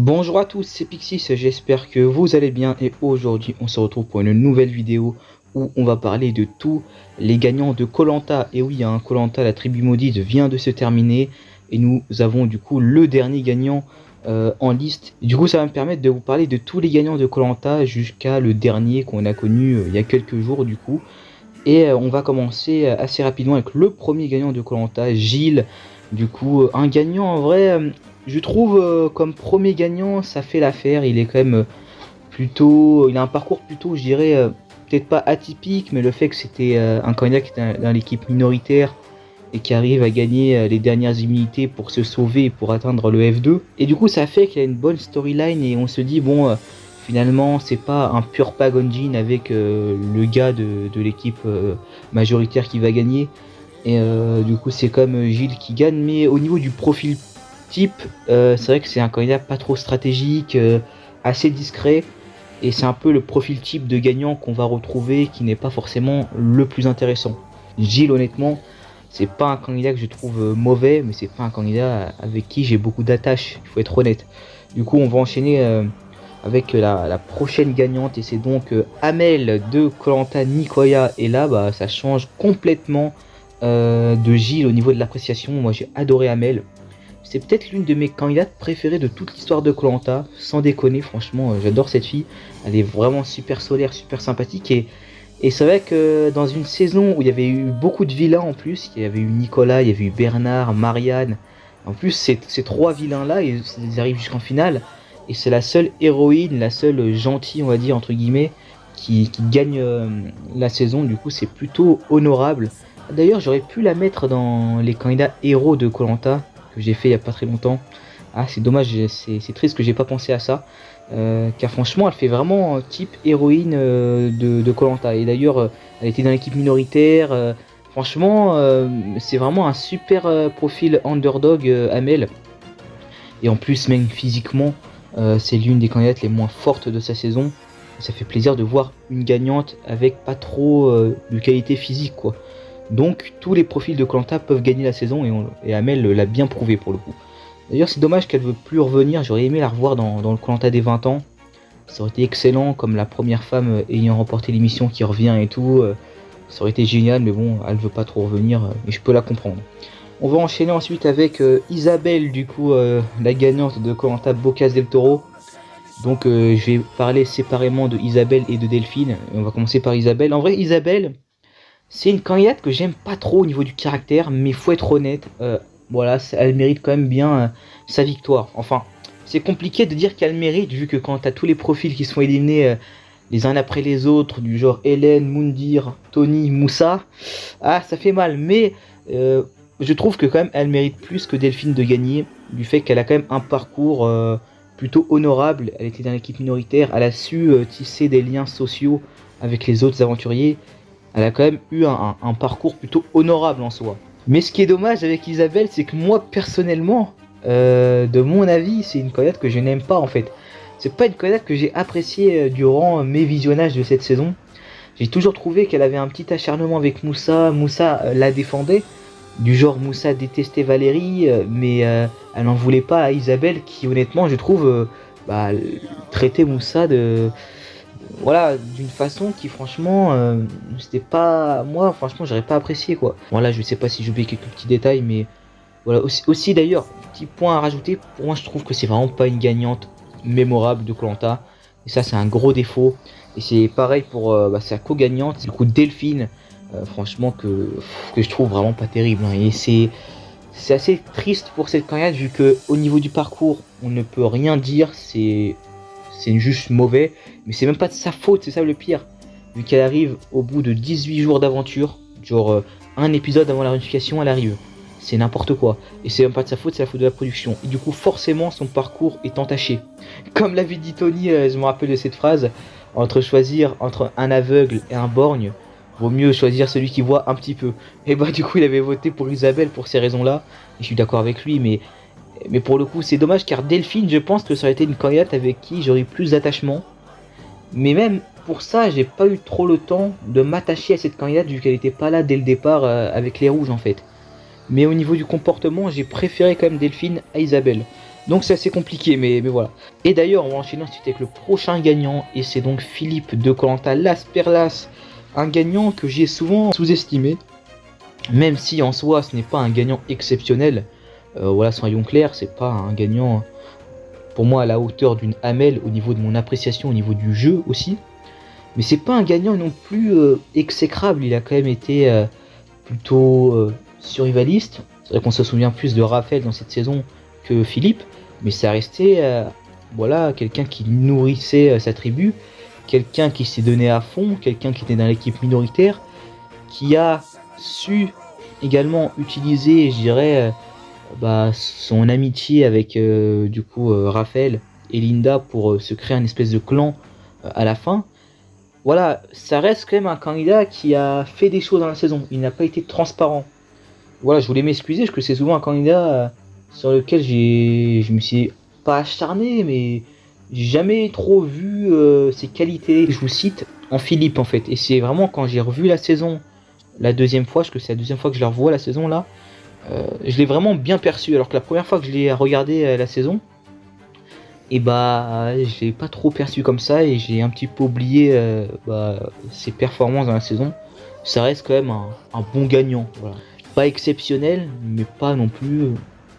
Bonjour à tous, c'est Pixis, j'espère que vous allez bien et aujourd'hui on se retrouve pour une nouvelle vidéo où on va parler de tous les gagnants de koh. Et oui, koh, la tribu maudite vient de se terminer et nous avons du coup le dernier gagnant en liste. Du coup ça va me permettre de vous parler de tous les gagnants de koh jusqu'à le dernier qu'on a connu il y a quelques jours du coup. Et on va commencer assez rapidement avec le premier gagnant de koh, Gilles. Du coup, un gagnant en vrai, je trouve comme premier gagnant, ça fait l'affaire. Il est quand même plutôt, il a un parcours plutôt, je dirais, peut-être pas atypique, mais le fait que c'était un candidat qui était dans l'équipe minoritaire et qui arrive à gagner les dernières immunités pour se sauver et pour atteindre le F2. Et du coup, ça fait qu'il a une bonne storyline et on se dit, bon, finalement, c'est pas un pur Pagonjin avec le gars de l'équipe majoritaire qui va gagner. Et du coup, c'est comme Gilles qui gagne. Mais au niveau du profil type, c'est vrai que c'est un candidat pas trop stratégique, assez discret. Et c'est un peu le profil type de gagnant qu'on va retrouver qui n'est pas forcément le plus intéressant. Gilles, honnêtement, c'est pas un candidat que je trouve mauvais, mais c'est pas un candidat avec qui j'ai beaucoup d'attaches, il faut être honnête. Du coup, on va enchaîner avec la prochaine gagnante et c'est donc Amel de koh Nicoya. Et là, bah, ça change complètement de Gilles au niveau de l'appréciation. Moi, j'ai adoré Amel. C'est peut-être l'une de mes candidates préférées de toute l'histoire de koh, sans déconner, franchement, j'adore cette fille. Elle est vraiment super solaire, super sympathique et c'est vrai que dans une saison où il y avait eu beaucoup de vilains en plus, il y avait eu Nicolas, il y avait eu Bernard, Marianne, en plus ces trois vilains là, ils arrivent jusqu'en finale, et c'est la seule héroïne, la seule gentille on va dire entre guillemets, qui gagne la saison, du coup c'est plutôt honorable. D'ailleurs j'aurais pu la mettre dans les candidats héros de koh, que j'ai fait il y a pas très longtemps. Ah c'est dommage, c'est triste que j'ai pas pensé à ça. Car franchement elle fait vraiment type héroïne de koh. Et d'ailleurs elle était dans l'équipe minoritaire. Franchement c'est vraiment un super profil underdog Amel. Et en plus même physiquement c'est l'une des candidates les moins fortes de sa saison. Et ça fait plaisir de voir une gagnante avec pas trop de qualité physique quoi. Donc tous les profils de koh peuvent gagner la saison et Amel l'a bien prouvé pour le coup. D'ailleurs c'est dommage qu'elle veut plus revenir, j'aurais aimé la revoir dans le koh des 20 ans. Ça aurait été excellent comme la première femme ayant remporté l'émission qui revient et tout. Ça aurait été génial mais bon elle veut pas trop revenir et je peux la comprendre. On va enchaîner ensuite avec Isabelle du coup la gagnante de koh Bocas del Toro. Donc je vais parler séparément de Isabelle et de Delphine. On va commencer par Isabelle. En vrai Isabelle c'est une candidate que j'aime pas trop au niveau du caractère, mais faut être honnête, voilà, elle mérite quand même bien sa victoire. Enfin, c'est compliqué de dire qu'elle mérite, vu que quand t'as tous les profils qui sont éliminés les uns après les autres, du genre Hélène, Moundir, Tony, Moussa, ah, ça fait mal. Mais je trouve que quand même elle mérite plus que Delphine de gagner, du fait qu'elle a quand même un parcours plutôt honorable. Elle était dans l'équipe minoritaire, elle a su tisser des liens sociaux avec les autres aventuriers. Elle a quand même eu un parcours plutôt honorable en soi. Mais ce qui est dommage avec Isabelle, c'est que moi personnellement, de mon avis, c'est une candidate que je n'aime pas en fait. C'est pas une candidate que j'ai appréciée durant mes visionnages de cette saison. J'ai toujours trouvé qu'elle avait un petit acharnement avec Moussa. Moussa la défendait. Du genre Moussa détestait Valérie, mais elle n'en voulait pas à Isabelle qui honnêtement je trouve traitait Moussa de... Voilà, d'une façon qui franchement c'était pas, moi franchement j'aurais pas apprécié quoi. Voilà, je sais pas si j'ai oublié quelques petits détails, mais voilà, aussi d'ailleurs petit point à rajouter, pour moi je trouve que c'est vraiment pas une gagnante mémorable de koh, et ça c'est un gros défaut. Et c'est pareil pour sa co-gagnante du coup Delphine, franchement que je trouve vraiment pas terrible hein. Et c'est assez triste pour cette candidate vu que au niveau du parcours on ne peut rien dire, c'est juste mauvais, mais c'est même pas de sa faute, c'est ça le pire. Vu qu'elle arrive au bout de 18 jours d'aventure, genre un épisode avant la réunification, elle arrive. C'est n'importe quoi. Et c'est même pas de sa faute, c'est la faute de la production. Et du coup, forcément, son parcours est entaché. Comme l'avait dit Tony, je me rappelle de cette phrase, choisir entre un aveugle et un borgne, vaut mieux choisir celui qui voit un petit peu. Et bah du coup, il avait voté pour Isabelle pour ces raisons-là. Et je suis d'accord avec lui, mais pour le coup c'est dommage car Delphine je pense que ça aurait été une candidate avec qui j'aurais plus d'attachement. Mais même pour ça j'ai pas eu trop le temps de m'attacher à cette candidate vu qu'elle était pas là dès le départ avec les rouges en fait. Mais au niveau du comportement j'ai préféré quand même Delphine à Isabelle. Donc c'est assez compliqué, mais voilà. Et d'ailleurs, on va enchaîner ensuite avec le prochain gagnant, et c'est donc Philippe de koh Las Perlas, un gagnant que j'ai souvent sous-estimé, même si en soi ce n'est pas un gagnant exceptionnel. Voilà, soyons clairs, c'est pas un gagnant pour moi à la hauteur d'une Amel au niveau de mon appréciation, au niveau du jeu aussi. Mais c'est pas un gagnant non plus exécrable, il a quand même été plutôt survivaliste. C'est vrai qu'on se souvient plus de Raphaël dans cette saison que Philippe, mais ça restait voilà, quelqu'un qui nourrissait sa tribu, quelqu'un qui s'est donné à fond, quelqu'un qui était dans l'équipe minoritaire, qui a su également utiliser, je dirais, son amitié avec du coup Raphaël et Linda pour se créer un espèce de clan à la fin. Voilà, ça reste quand même un candidat qui a fait des choses dans la saison, il n'a pas été transparent. Voilà, je voulais m'excuser parce que c'est souvent un candidat sur lequel je me suis pas acharné, mais j'ai jamais trop vu ses qualités. Je vous cite en Philippe en fait, et c'est vraiment quand j'ai revu la saison la deuxième fois, parce que c'est la deuxième fois que je la revois la saison là, je l'ai vraiment bien perçu, alors que la première fois que je l'ai regardé la saison, et je l'ai pas trop perçu comme ça, et j'ai un petit peu oublié ses performances dans la saison. Ça reste quand même un bon gagnant, voilà. Pas exceptionnel, mais pas non plus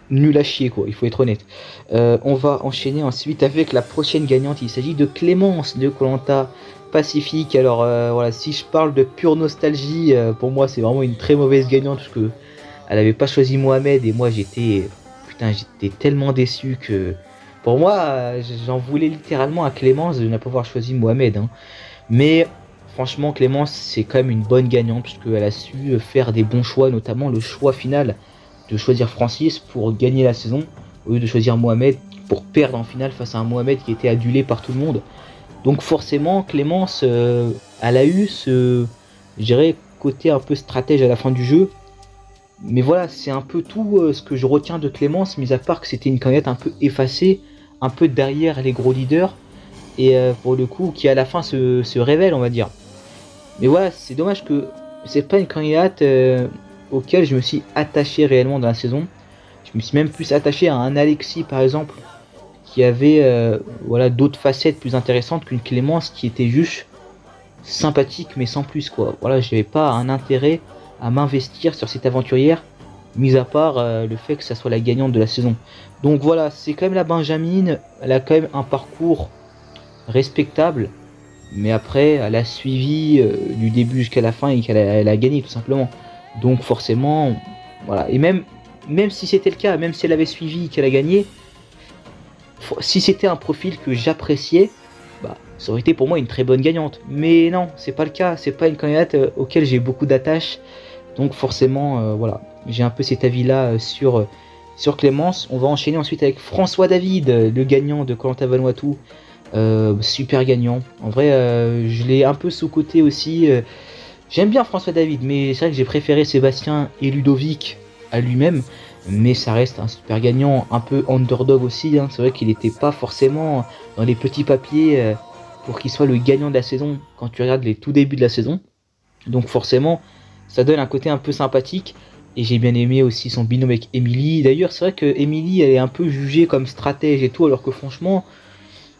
nul à chier quoi, il faut être honnête. On va enchaîner ensuite avec la prochaine gagnante, il s'agit de Clémence de koh Pacifique. Alors voilà, si je parle de pure nostalgie, pour moi c'est vraiment une très mauvaise gagnante, parce que elle avait pas choisi Mohamed, et moi j'étais tellement déçu que pour moi j'en voulais littéralement à Clémence de ne pas avoir choisi Mohamed, hein. Mais franchement Clémence c'est quand même une bonne gagnante, puisqu'elle a su faire des bons choix, notamment le choix final de choisir Francis pour gagner la saison, au lieu de choisir Mohamed pour perdre en finale face à un Mohamed qui était adulé par tout le monde. Donc forcément Clémence elle a eu ce, je dirais, côté un peu stratège à la fin du jeu. Mais voilà, c'est un peu tout ce que je retiens de Clémence, mis à part que c'était une candidate un peu effacée, un peu derrière les gros leaders, et pour le coup qui à la fin se révèle, on va dire. Mais voilà, c'est dommage que c'est pas une candidate auquel je me suis attaché réellement dans la saison. Je me suis même plus attaché à un Alexis par exemple, qui avait voilà, d'autres facettes plus intéressantes qu'une Clémence qui était juste sympathique mais sans plus quoi. Voilà, j'avais pas un intérêt à m'investir sur cette aventurière, mis à part le fait que ça soit la gagnante de la saison. Donc voilà, c'est quand même la Benjamin, elle a quand même un parcours respectable, mais après elle a suivi du début jusqu'à la fin, et qu'elle a gagné tout simplement. Donc forcément, voilà, et même si c'était le cas, même si elle avait suivi, qu'elle a gagné, si c'était un profil que j'appréciais, ça aurait été pour moi une très bonne gagnante. Mais non, c'est pas le cas, c'est pas une candidate auquel j'ai beaucoup d'attaches. Donc forcément, voilà, j'ai un peu cet avis-là sur Clémence. On va enchaîner ensuite avec François David, le gagnant de koh Vanuatu. Super gagnant. En vrai, je l'ai un peu sous-coté aussi. J'aime bien François David, mais c'est vrai que j'ai préféré Sébastien et Ludovic à lui-même. Mais ça reste un super gagnant, un peu underdog aussi, hein. C'est vrai qu'il n'était pas forcément dans les petits papiers pour qu'il soit le gagnant de la saison quand tu regardes les tout débuts de la saison. Donc forcément, ça donne un côté un peu sympathique. Et j'ai bien aimé aussi son binôme avec Emily. D'ailleurs, c'est vrai que Emily, elle est un peu jugée comme stratège et tout, alors que franchement,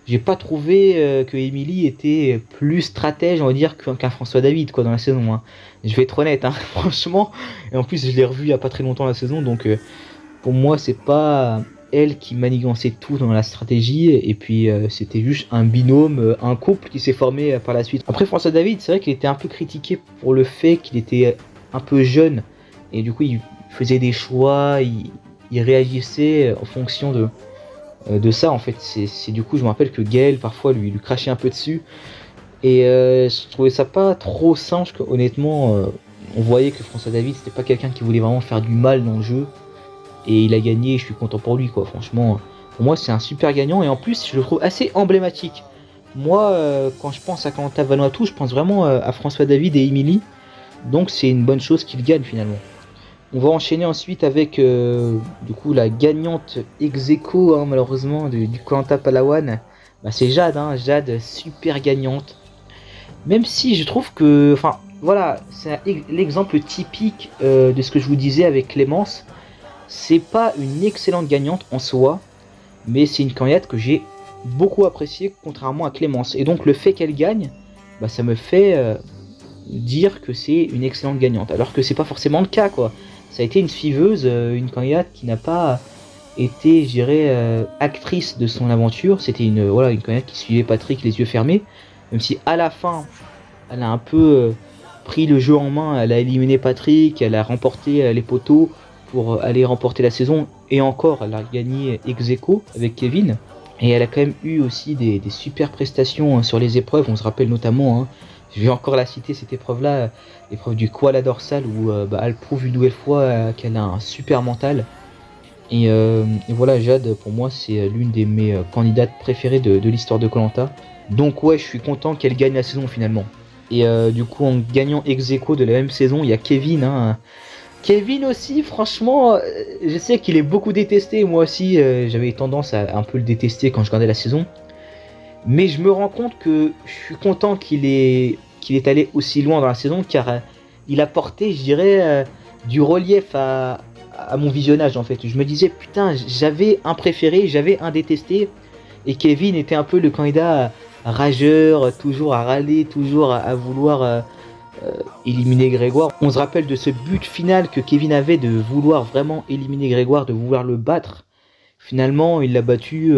j'ai pas trouvé que Emily était plus stratège, on va dire, qu'un François David quoi dans la saison, hein. Je vais être honnête, hein, franchement. Et en plus, je l'ai revu il y a pas très longtemps la saison, donc pour moi, c'est pas elle qui manigançait tout dans la stratégie. Et puis, c'était juste un binôme, un couple qui s'est formé par la suite. Après, François David, c'est vrai qu'il était un peu critiqué pour le fait qu'il était un peu jeune. Et du coup, il faisait des choix, il réagissait en fonction de ça en fait. C'est du coup, je me rappelle que Gaël parfois lui crachait un peu dessus, et je trouvais ça pas trop sain, parce que honnêtement on voyait que François David c'était pas quelqu'un qui voulait vraiment faire du mal dans le jeu, et il a gagné, je suis content pour lui quoi. Franchement, pour moi c'est un super gagnant, et en plus je le trouve assez emblématique. Moi quand je pense à koh Vanuatu, je pense vraiment à François David et Emily, donc c'est une bonne chose qu'il gagne finalement. On va enchaîner ensuite avec du coup la gagnante ex-aequo, hein, malheureusement du koh Palawan. C'est Jade, hein, Jade super gagnante. Même si je trouve que, enfin voilà, c'est l'exemple typique de ce que je vous disais avec Clémence. C'est pas une excellente gagnante en soi, mais c'est une candidate que j'ai beaucoup appréciée contrairement à Clémence. Et donc le fait qu'elle gagne, bah, ça me fait dire que c'est une excellente gagnante, alors que c'est pas forcément le cas quoi. Ça a été une suiveuse, une candidate qui n'a pas été, je dirais, actrice de son aventure. C'était une candidate qui suivait Patrick les yeux fermés, même si à la fin elle a un peu pris le jeu en main, elle a éliminé Patrick, elle a remporté les poteaux pour aller remporter la saison, et encore elle a gagné ex aequo avec Kevin. Et elle a quand même eu aussi des super prestations sur les épreuves. On se rappelle notamment, je vais encore la citer cette épreuve-là, l'épreuve du koala dorsal, où elle prouve une nouvelle fois qu'elle a un super mental. Et voilà, Jade, pour moi, c'est l'une de mes candidates préférées de l'histoire de Koh-Lanta. Donc ouais, je suis content qu'elle gagne la saison finalement. Et du coup, en gagnant ex aequo de la même saison, il y a Kevin. Kevin aussi, franchement, je sais qu'il est beaucoup détesté. Moi aussi, j'avais tendance à un peu le détester quand je regardais la saison. Mais je me rends compte que je suis content qu'il est allé aussi loin dans la saison, car il a porté, je dirais, du relief à mon visionnage en fait. Je me disais, putain, j'avais un préféré, j'avais un détesté, et Kevin était un peu le candidat rageur, toujours à râler, toujours à vouloir éliminer Grégoire. On se rappelle de ce but final que Kevin avait de vouloir vraiment éliminer Grégoire, de vouloir le battre. Finalement, il l'a battu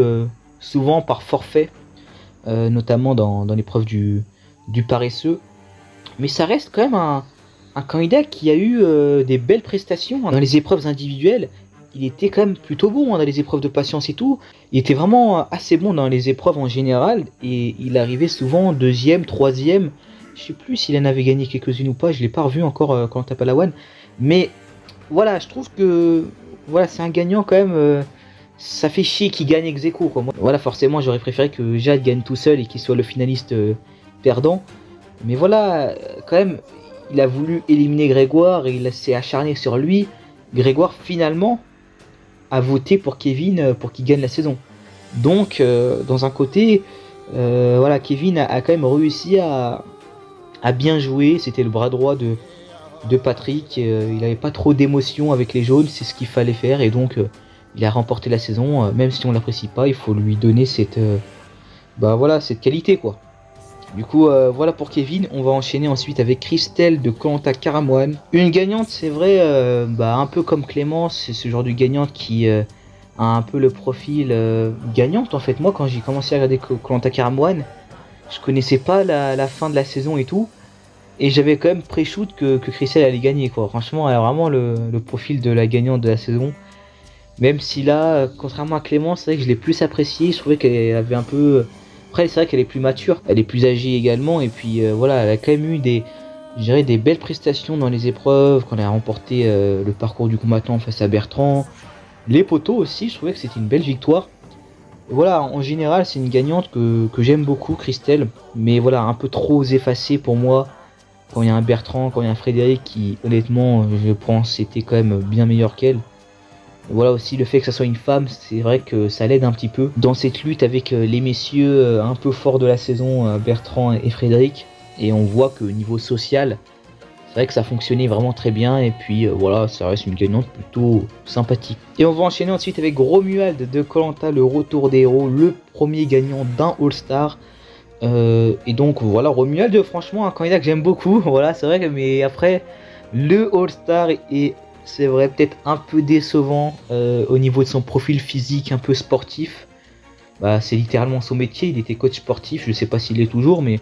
souvent par forfait, notamment dans l'épreuve du paresseux. Mais ça reste quand même un candidat qui a eu des belles prestations dans les épreuves individuelles. Il était quand même plutôt bon dans les épreuves de patience et tout. Il était vraiment assez bon dans les épreuves en général, et il arrivait souvent deuxième, troisième. Je sais plus s'il en avait gagné quelques-unes ou pas, je l'ai pas revu encore Koh-Lanta Palawan. Mais voilà, je trouve que voilà, c'est un gagnant quand même. Ça fait chier qu'il gagne ex aequo quoi. Moi, voilà, forcément j'aurais préféré que Jade gagne tout seul et qu'il soit le finaliste perdant. Mais voilà, quand même, il a voulu éliminer Grégoire et il s'est acharné sur lui. Grégoire finalement a voté pour Kevin pour qu'il gagne la saison. Donc dans un côté, voilà, Kevin a quand même réussi à bien jouer. C'était le bras droit de Patrick. Il n'avait pas trop d'émotion avec les jaunes, c'est ce qu'il fallait faire, et donc il a remporté la saison. Même si on l'apprécie pas, il faut lui donner cette qualité quoi. Du coup, voilà pour Kevin. On va enchaîner ensuite avec Christelle de Koh-Lanta Karamoan. Une gagnante, c'est vrai, un peu comme Clémence, c'est ce genre de gagnante qui a un peu le profil gagnante. En fait, moi, quand j'ai commencé à regarder Koh-Lanta Karamoan, je connaissais pas la fin de la saison et tout. Et j'avais quand même pré-shoot que Christelle allait gagner, quoi. Franchement, elle a vraiment le profil de la gagnante de la saison. Même si là, contrairement à Clémence, c'est vrai que je l'ai plus appréciée. Je trouvais qu'elle avait un peu... Après, c'est vrai qu'elle est plus mature, elle est plus âgée également, et puis voilà, elle a quand même eu des belles prestations dans les épreuves, quand elle a remporté le parcours du combattant face à Bertrand. Les poteaux aussi, je trouvais que c'était une belle victoire. Et voilà, en général, c'est une gagnante que j'aime beaucoup, Christelle, mais voilà, un peu trop effacée pour moi. Quand il y a un Bertrand, quand il y a un Frédéric qui, honnêtement, je pense, était quand même bien meilleur qu'elle. Voilà aussi le fait que ça soit une femme, c'est vrai que ça l'aide un petit peu dans cette lutte avec les messieurs un peu forts de la saison, Bertrand et Frédéric. Et on voit que niveau social, c'est vrai que ça fonctionnait vraiment très bien. Et puis voilà, ça reste une gagnante plutôt sympathique. Et on va enchaîner ensuite avec Romuald de Koh-Lanta, le retour des héros, le premier gagnant d'un All-Star. Et donc voilà, Romuald, franchement, un candidat que j'aime beaucoup. Voilà, c'est vrai que, mais après, le All-Star est... C'est vrai, peut-être un peu décevant au niveau de son profil physique un peu sportif. C'est littéralement son métier, il était coach sportif, je sais pas s'il est toujours, mais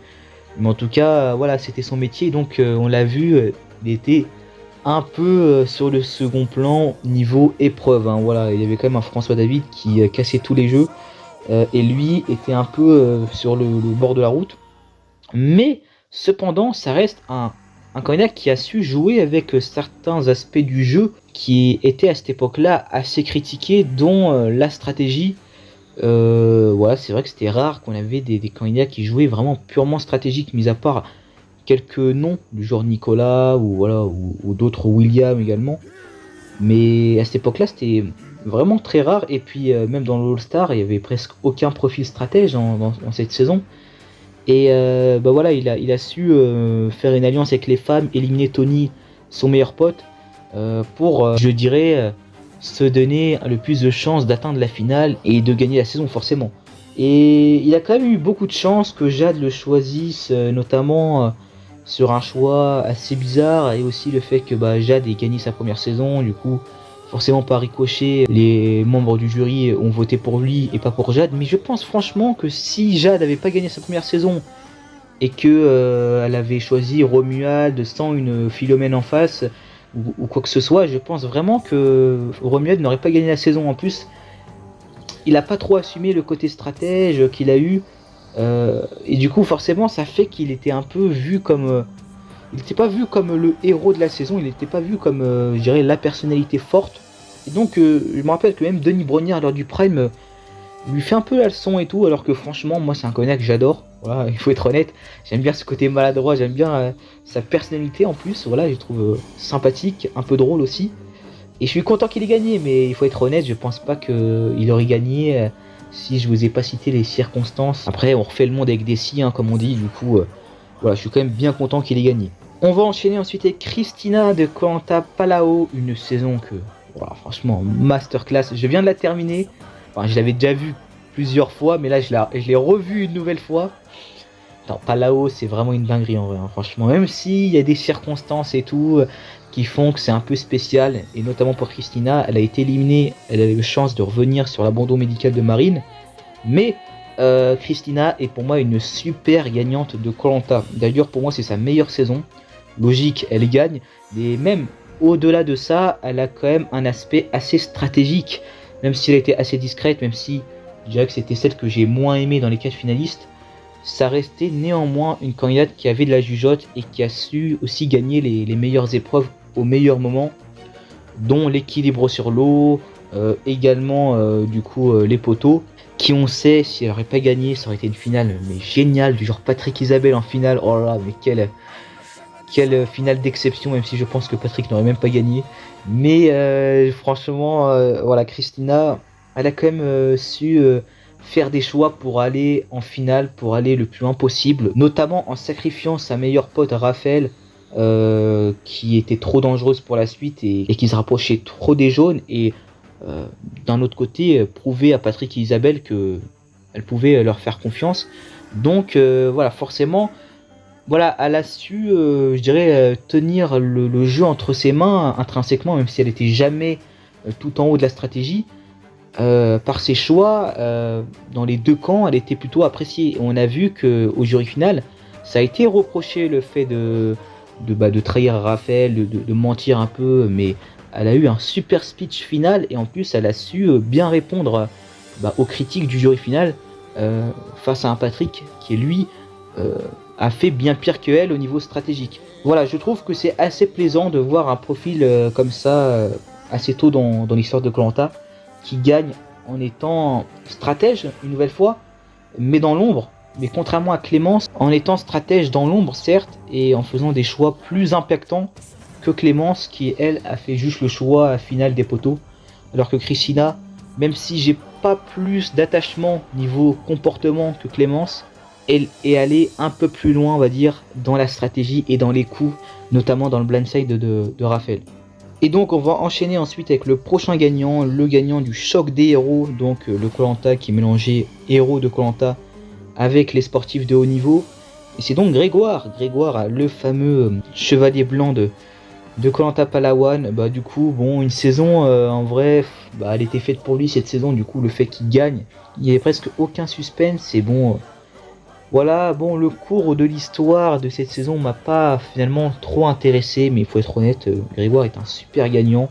en tout cas, voilà, c'était son métier. Donc on l'a vu, il était un peu sur le second plan niveau épreuve. Voilà, il y avait quand même un François David qui cassait tous les jeux. Et lui était un peu sur le bord de la route. Mais cependant, ça reste un candidat qui a su jouer avec certains aspects du jeu qui étaient à cette époque-là assez critiqués, dont la stratégie. Voilà, c'est vrai que c'était rare qu'on avait des candidats qui jouaient vraiment purement stratégique, mis à part quelques noms du genre Nicolas ou d'autres William également. Mais à cette époque-là, c'était vraiment très rare. Et puis même dans l'All-Star, il y avait presque aucun profil stratège dans cette saison. Et voilà, il a su faire une alliance avec les femmes, éliminer Tony, son meilleur pote, pour, je dirais, se donner le plus de chances d'atteindre la finale et de gagner la saison forcément. Et il a quand même eu beaucoup de chance que Jade le choisisse, notamment sur un choix assez bizarre, et aussi le fait que Jade ait gagné sa première saison. Du coup, forcément par ricochet, les membres du jury ont voté pour lui et pas pour Jade. Mais je pense franchement que si Jade n'avait pas gagné sa première saison et que elle avait choisi Romuald sans une Philomène en face ou quoi que ce soit, je pense vraiment que Romuald n'aurait pas gagné la saison. En plus, il a pas trop assumé le côté stratège qu'il a eu, et du coup forcément ça fait qu'il était un peu vu comme il n'était pas vu comme le héros de la saison, il n'était pas vu comme je dirais la personnalité forte. Et donc je me rappelle que même Denis Brognard lors du Prime lui fait un peu la leçon et tout, alors que franchement moi c'est un connard que j'adore, voilà, il faut être honnête, j'aime bien ce côté maladroit, j'aime bien sa personnalité en plus, voilà, je trouve sympathique, un peu drôle aussi. Et je suis content qu'il ait gagné, mais il faut être honnête, je pense pas qu'il aurait gagné si je vous ai pas cité les circonstances. Après, on refait le monde avec des si, hein, comme on dit, du coup, voilà, je suis quand même bien content qu'il ait gagné. On va enchaîner ensuite avec Christina de Koh-Lanta Palau, une saison que, voilà, franchement, masterclass. Je viens de la terminer, enfin, je l'avais déjà vue plusieurs fois, mais là, je l'ai revue une nouvelle fois. Attends, Palau, c'est vraiment une dinguerie en vrai, hein, franchement, même s'il y a des circonstances et tout qui font que c'est un peu spécial, et notamment pour Christina, elle a été éliminée, elle a eu la chance de revenir sur l'abandon médical de Marine, mais Christina est pour moi une super gagnante de Koh-Lanta. D'ailleurs pour moi c'est sa meilleure saison, logique elle gagne, mais même au-delà de ça, elle a quand même un aspect assez stratégique, même si elle était assez discrète, même si je dirais que c'était celle que j'ai moins aimée dans les 4 finalistes, ça restait néanmoins une candidate qui avait de la jugeote et qui a su aussi gagner les meilleures épreuves au meilleur moment, dont l'équilibre sur l'eau, également du coup les poteaux, qui on sait si elle n'aurait pas gagné ça aurait été une finale mais géniale, du genre Patrick Isabelle en finale, oh là là, mais quelle finale d'exception, même si je pense que Patrick n'aurait même pas gagné, mais franchement voilà, Christina elle a quand même su faire des choix pour aller en finale, pour aller le plus loin possible, notamment en sacrifiant sa meilleure pote Raphaël, qui était trop dangereuse pour la suite et qui se rapprochait trop des jaunes, et d'un autre côté prouver à Patrick et Isabelle que elle pouvait leur faire confiance. Donc voilà, forcément voilà, elle a su je dirais tenir le jeu entre ses mains intrinsèquement, même si elle était jamais tout en haut de la stratégie. Par ses choix dans les deux camps, elle était plutôt appréciée. On a vu qu'au jury final, ça a été reproché le fait de trahir Raphaël, de mentir un peu, mais elle a eu un super speech final et en plus elle a su bien répondre aux critiques du jury final face à un Patrick qui lui a fait bien pire que elle au niveau stratégique. Voilà, je trouve que c'est assez plaisant de voir un profil comme ça assez tôt dans l'histoire de Koh-Lanta, qui gagne en étant stratège une nouvelle fois, mais dans l'ombre. Mais contrairement à Clémence, en étant stratège dans l'ombre certes, et en faisant des choix plus impactants que Clémence, qui elle a fait juste le choix final des poteaux. Alors que Christina, même si j'ai pas plus d'attachement niveau comportement que Clémence, elle est allée un peu plus loin, on va dire, dans la stratégie et dans les coups, notamment dans le blindside de Raphaël. Et donc on va enchaîner ensuite avec le prochain gagnant, le gagnant du choc des héros, donc le Koh-Lanta qui mélangeait héros de Koh-Lanta avec les sportifs de haut niveau. Et c'est donc Grégoire, le fameux chevalier blanc de Koh-Lanta Palawan. Du coup, bon, une saison en vrai, elle était faite pour lui cette saison, du coup le fait qu'il gagne, il n'y avait presque aucun suspense, et bon... Voilà, bon, le cours de l'histoire de cette saison m'a pas finalement trop intéressé, mais il faut être honnête, Grégoire est un super gagnant.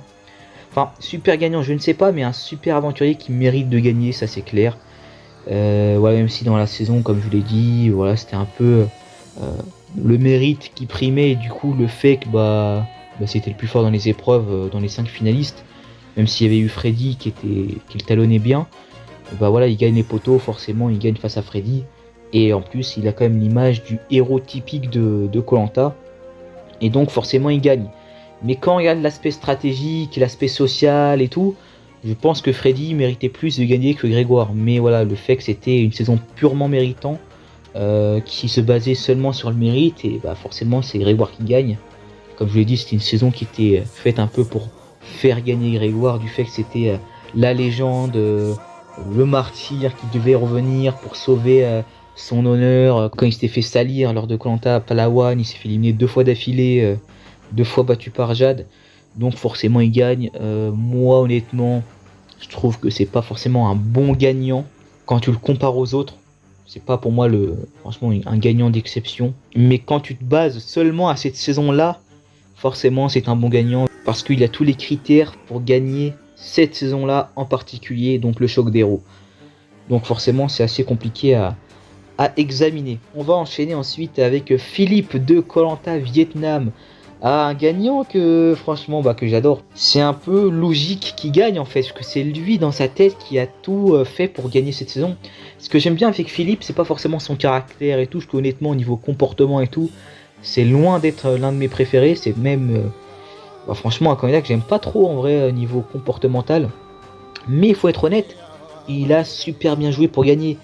Enfin, super gagnant, je ne sais pas, mais un super aventurier qui mérite de gagner, ça c'est clair. Voilà, même si dans la saison, comme je vous l'ai dit, voilà, c'était un peu le mérite qui primait, et du coup le fait que c'était le plus fort dans les épreuves, dans les 5 finalistes, même s'il y avait eu Freddy qui le talonnait bien, voilà, il gagne les poteaux, forcément il gagne face à Freddy. Et en plus, il a quand même l'image du héros typique de Koh-Lanta. Et donc, forcément, il gagne. Mais quand on regarde l'aspect stratégique, l'aspect social et tout, je pense que Freddy méritait plus de gagner que Grégoire. Mais voilà, le fait que c'était une saison purement méritant, qui se basait seulement sur le mérite, et forcément, c'est Grégoire qui gagne. Comme je l'ai dit, c'était une saison qui était faite un peu pour faire gagner Grégoire du fait que c'était la légende, le martyr qui devait revenir pour sauver son honneur. Quand il s'était fait salir lors de Koh Lanta Palawan, il s'est fait éliminer 2 fois d'affilée, 2 fois battu par Jade. Donc forcément il gagne. Moi honnêtement, je trouve que c'est pas forcément un bon gagnant quand tu le compares aux autres. C'est pas pour moi franchement un gagnant d'exception. Mais quand tu te bases seulement à cette saison-là, forcément c'est un bon gagnant parce qu'il a tous les critères pour gagner cette saison-là en particulier, donc le choc d'héros. Donc forcément c'est assez compliqué à examiner. On va enchaîner ensuite avec Philippe de Koh Lanta Vietnam. Un gagnant que franchement que j'adore. C'est un peu logique qu'il gagne en fait, parce que c'est lui dans sa tête qui a tout fait pour gagner cette saison. Ce que j'aime bien avec Philippe, c'est pas forcément son caractère et tout, parce qu'honnêtement au niveau comportement et tout, c'est loin d'être l'un de mes préférés. C'est même franchement un candidat que j'aime pas trop en vrai niveau comportemental. Mais il faut être honnête, il a super bien joué pour gagner.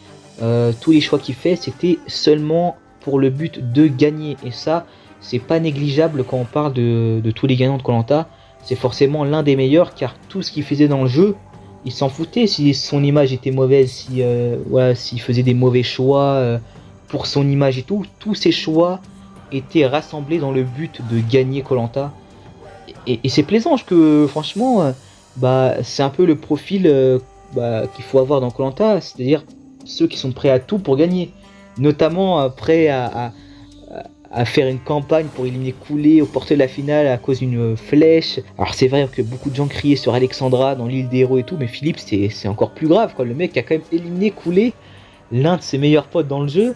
Tous les choix qu'il fait, c'était seulement pour le but de gagner, et ça c'est pas négligeable quand on parle de tous les gagnants de Koh Lanta. C'est forcément l'un des meilleurs, car tout ce qu'il faisait dans le jeu, il s'en foutait si son image était mauvaise, s'il faisait des mauvais choix pour son image et tout. Tous ses choix étaient rassemblés dans le but de gagner Koh Lanta. Et c'est plaisant, parce que franchement, c'est un peu le profil qu'il faut avoir dans Koh Lanta, c'est-à-dire ceux qui sont prêts à tout pour gagner, notamment prêts à faire une campagne pour éliminer Cooley au portée de la finale à cause d'une flèche. Alors c'est vrai que beaucoup de gens criaient sur Alexandra dans l'île des héros et tout, mais Philippe c'est encore plus grave quoi. Le mec a quand même éliminé Cooley, l'un de ses meilleurs potes dans le jeu,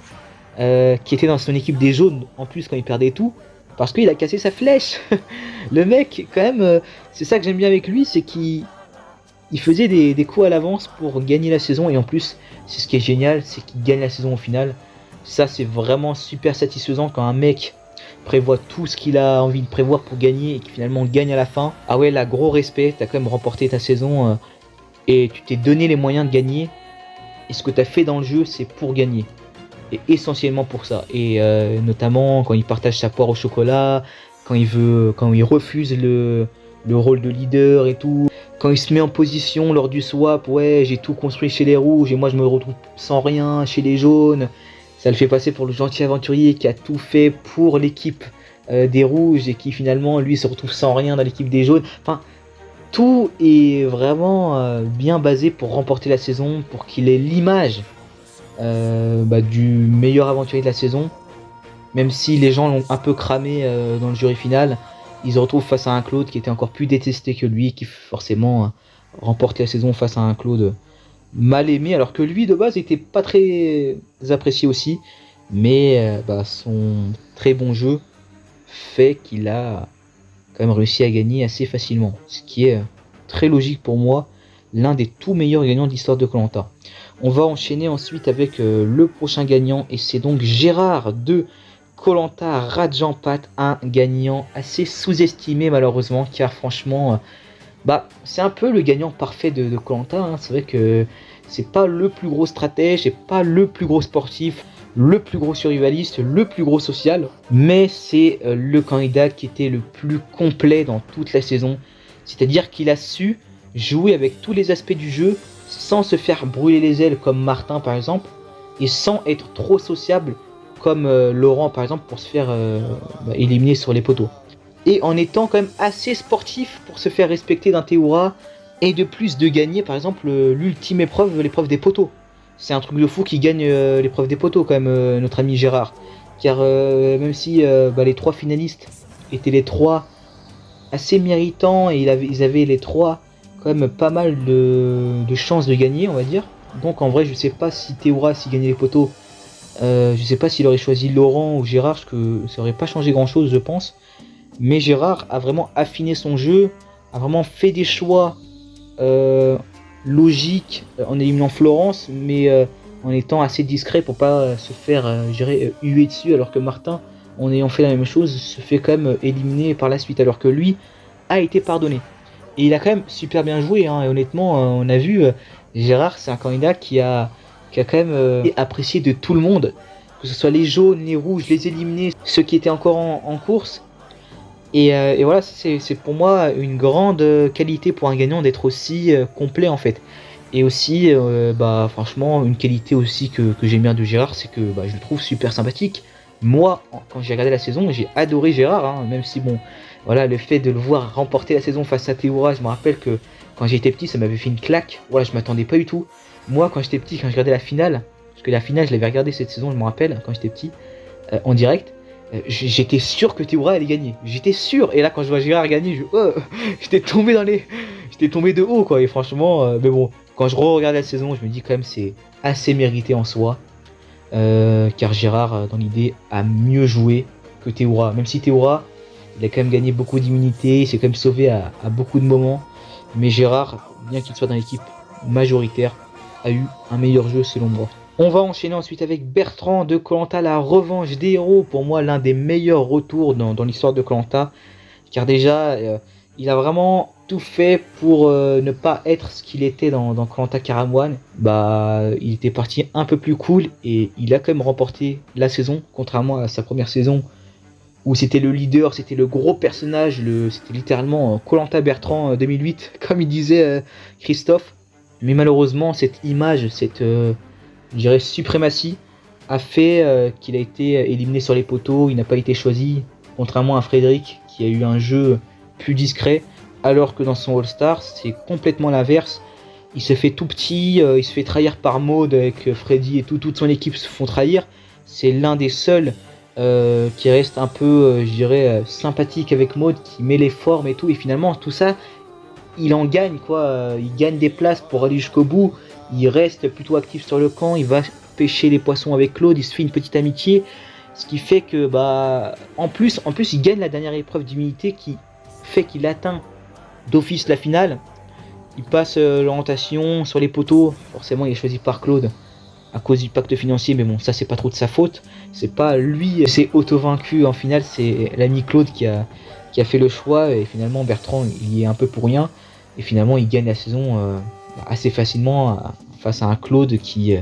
qui était dans son équipe des jaunes en plus quand il perdait tout, parce qu'il a cassé sa flèche. Le mec quand même, c'est ça que j'aime bien avec lui, c'est qu'il faisait des coups à l'avance pour gagner la saison, et en plus c'est ce qui est génial, c'est qu'il gagne la saison au final. Ça c'est vraiment super satisfaisant quand un mec prévoit tout ce qu'il a envie de prévoir pour gagner et qui finalement gagne à la fin. Ah ouais là, gros respect, t'as quand même remporté ta saison et tu t'es donné les moyens de gagner. Et ce que t'as fait dans le jeu, c'est pour gagner. Et essentiellement pour ça. Et notamment quand il partage sa poire au chocolat, quand il refuse le rôle de leader et tout. Quand il se met en position lors du swap, ouais j'ai tout construit chez les rouges et moi je me retrouve sans rien chez les jaunes. Ça le fait passer pour le gentil aventurier qui a tout fait pour l'équipe des rouges et qui finalement lui se retrouve sans rien dans l'équipe des jaunes. Enfin, tout est vraiment bien basé pour remporter la saison, pour qu'il ait l'image du meilleur aventurier de la saison. Même si les gens l'ont un peu cramé dans le jury final, ils se retrouvent face à un Claude qui était encore plus détesté que lui, qui forcément remportait la saison face à un Claude mal aimé, alors que lui de base était pas très apprécié aussi, mais son très bon jeu fait qu'il a quand même réussi à gagner assez facilement, ce qui est très logique pour moi, l'un des tout meilleurs gagnants de l'histoire de Koh Lanta. On va enchaîner ensuite avec le prochain gagnant, et c'est donc Gérard de Koh Lanta Rajampat, un gagnant assez sous-estimé malheureusement, car franchement c'est un peu le gagnant parfait de Koh Lanta, hein. C'est vrai que c'est pas le plus gros stratège, c'est pas le plus gros sportif, le plus gros survivaliste, le plus gros social, mais c'est le candidat qui était le plus complet dans toute la saison. C'est-à-dire qu'il a su jouer avec tous les aspects du jeu sans se faire brûler les ailes comme Martin par exemple, et sans être trop sociable comme Laurent par exemple pour se faire éliminer sur les poteaux. Et en étant quand même assez sportif pour se faire respecter d'un Théoura, et de plus de gagner par exemple l'ultime épreuve, l'épreuve des poteaux. C'est un truc de fou qui gagne l'épreuve des poteaux quand même, notre ami Gérard. Car même si les 3 finalistes étaient les 3 assez méritants, et ils avaient les 3 quand même pas mal de chances de gagner on va dire. Donc en vrai je sais pas si Théoura s'il gagnait les poteaux, je sais pas s'il aurait choisi Laurent ou Gérard, parce que ça aurait pas changé grand chose je pense. Mais Gérard a vraiment affiné son jeu, a vraiment fait des choix logiques en éliminant Florence, mais en étant assez discret pour pas se faire huer dessus, alors que Martin, en ayant fait la même chose, se fait quand même éliminer par la suite, alors que lui a été pardonné. Et il a quand même super bien joué, hein, et honnêtement, on a vu, Gérard, c'est un candidat qui a quand même été apprécié de tout le monde, que ce soit les jaunes, les rouges, les éliminés, ceux qui étaient encore en course. Et voilà, c'est pour moi une grande qualité pour un gagnant d'être aussi complet en fait. Et aussi, bah franchement, une qualité aussi que j'aime bien de Gérard, c'est que bah, je le trouve super sympathique. Moi, quand j'ai regardé la saison, j'ai adoré Gérard, hein, même si bon, voilà, le fait de le voir remporter la saison face à Théoura, je me rappelle que quand j'étais petit, ça m'avait fait une claque. Voilà, je m'attendais pas du tout. Moi, quand j'étais petit, quand je regardais la finale, parce que la finale, je l'avais regardée cette saison, je me rappelle, quand j'étais petit, en direct. J'étais sûr que Théoura allait gagner. J'étais sûr. Et là, quand je vois Gérard gagner, j'étais tombé dans les, j'étais tombé de haut, quoi. Et franchement, mais bon, quand je regarde la saison, je me dis quand même c'est assez mérité en soi, car Gérard, dans l'idée, a mieux joué que Théoura. Même si Théoura, il a quand même gagné beaucoup d'immunité, il s'est quand même sauvé à beaucoup de moments. Mais Gérard, bien qu'il soit dans l'équipe majoritaire, a eu un meilleur jeu selon moi. On va enchaîner ensuite avec Bertrand de koh la revanche des héros. Pour moi, l'un des meilleurs retours dans l'histoire de koh, car déjà, il a vraiment tout fait pour ne pas être ce qu'il était dans koh Karam-One. Bah, il était parti un peu plus cool et il a quand même remporté la saison, contrairement à sa première saison où c'était le leader, c'était le gros personnage, c'était littéralement koh Bertrand 2008, comme il disait Christophe. Mais malheureusement, cette image, cette je dirais suprématie, a fait qu'il a été éliminé sur les poteaux, il n'a pas été choisi, contrairement à Frédéric qui a eu un jeu plus discret, alors que dans son All-Star, c'est complètement l'inverse. Il se fait tout petit, il se fait trahir par Maud avec Freddy et toute son équipe se font trahir. C'est l'un des seuls qui reste un peu, je dirais, sympathique avec Maud, qui met les formes et tout, et finalement tout ça, il en gagne quoi, il gagne des places pour aller jusqu'au bout, il reste plutôt actif sur le camp, il va pêcher les poissons avec Claude, il se fait une petite amitié, ce qui fait que bah en plus il gagne la dernière épreuve d'immunité qui fait qu'il atteint d'office la finale. Il passe l'orientation sur les poteaux, forcément il est choisi par Claude à cause du pacte financier, mais bon ça c'est pas trop de sa faute, c'est pas lui, c'est auto-vaincu en finale, c'est l'ami Claude qui a fait le choix, et finalement Bertrand il y est un peu pour rien, et finalement il gagne la saison assez facilement face à un Claude qui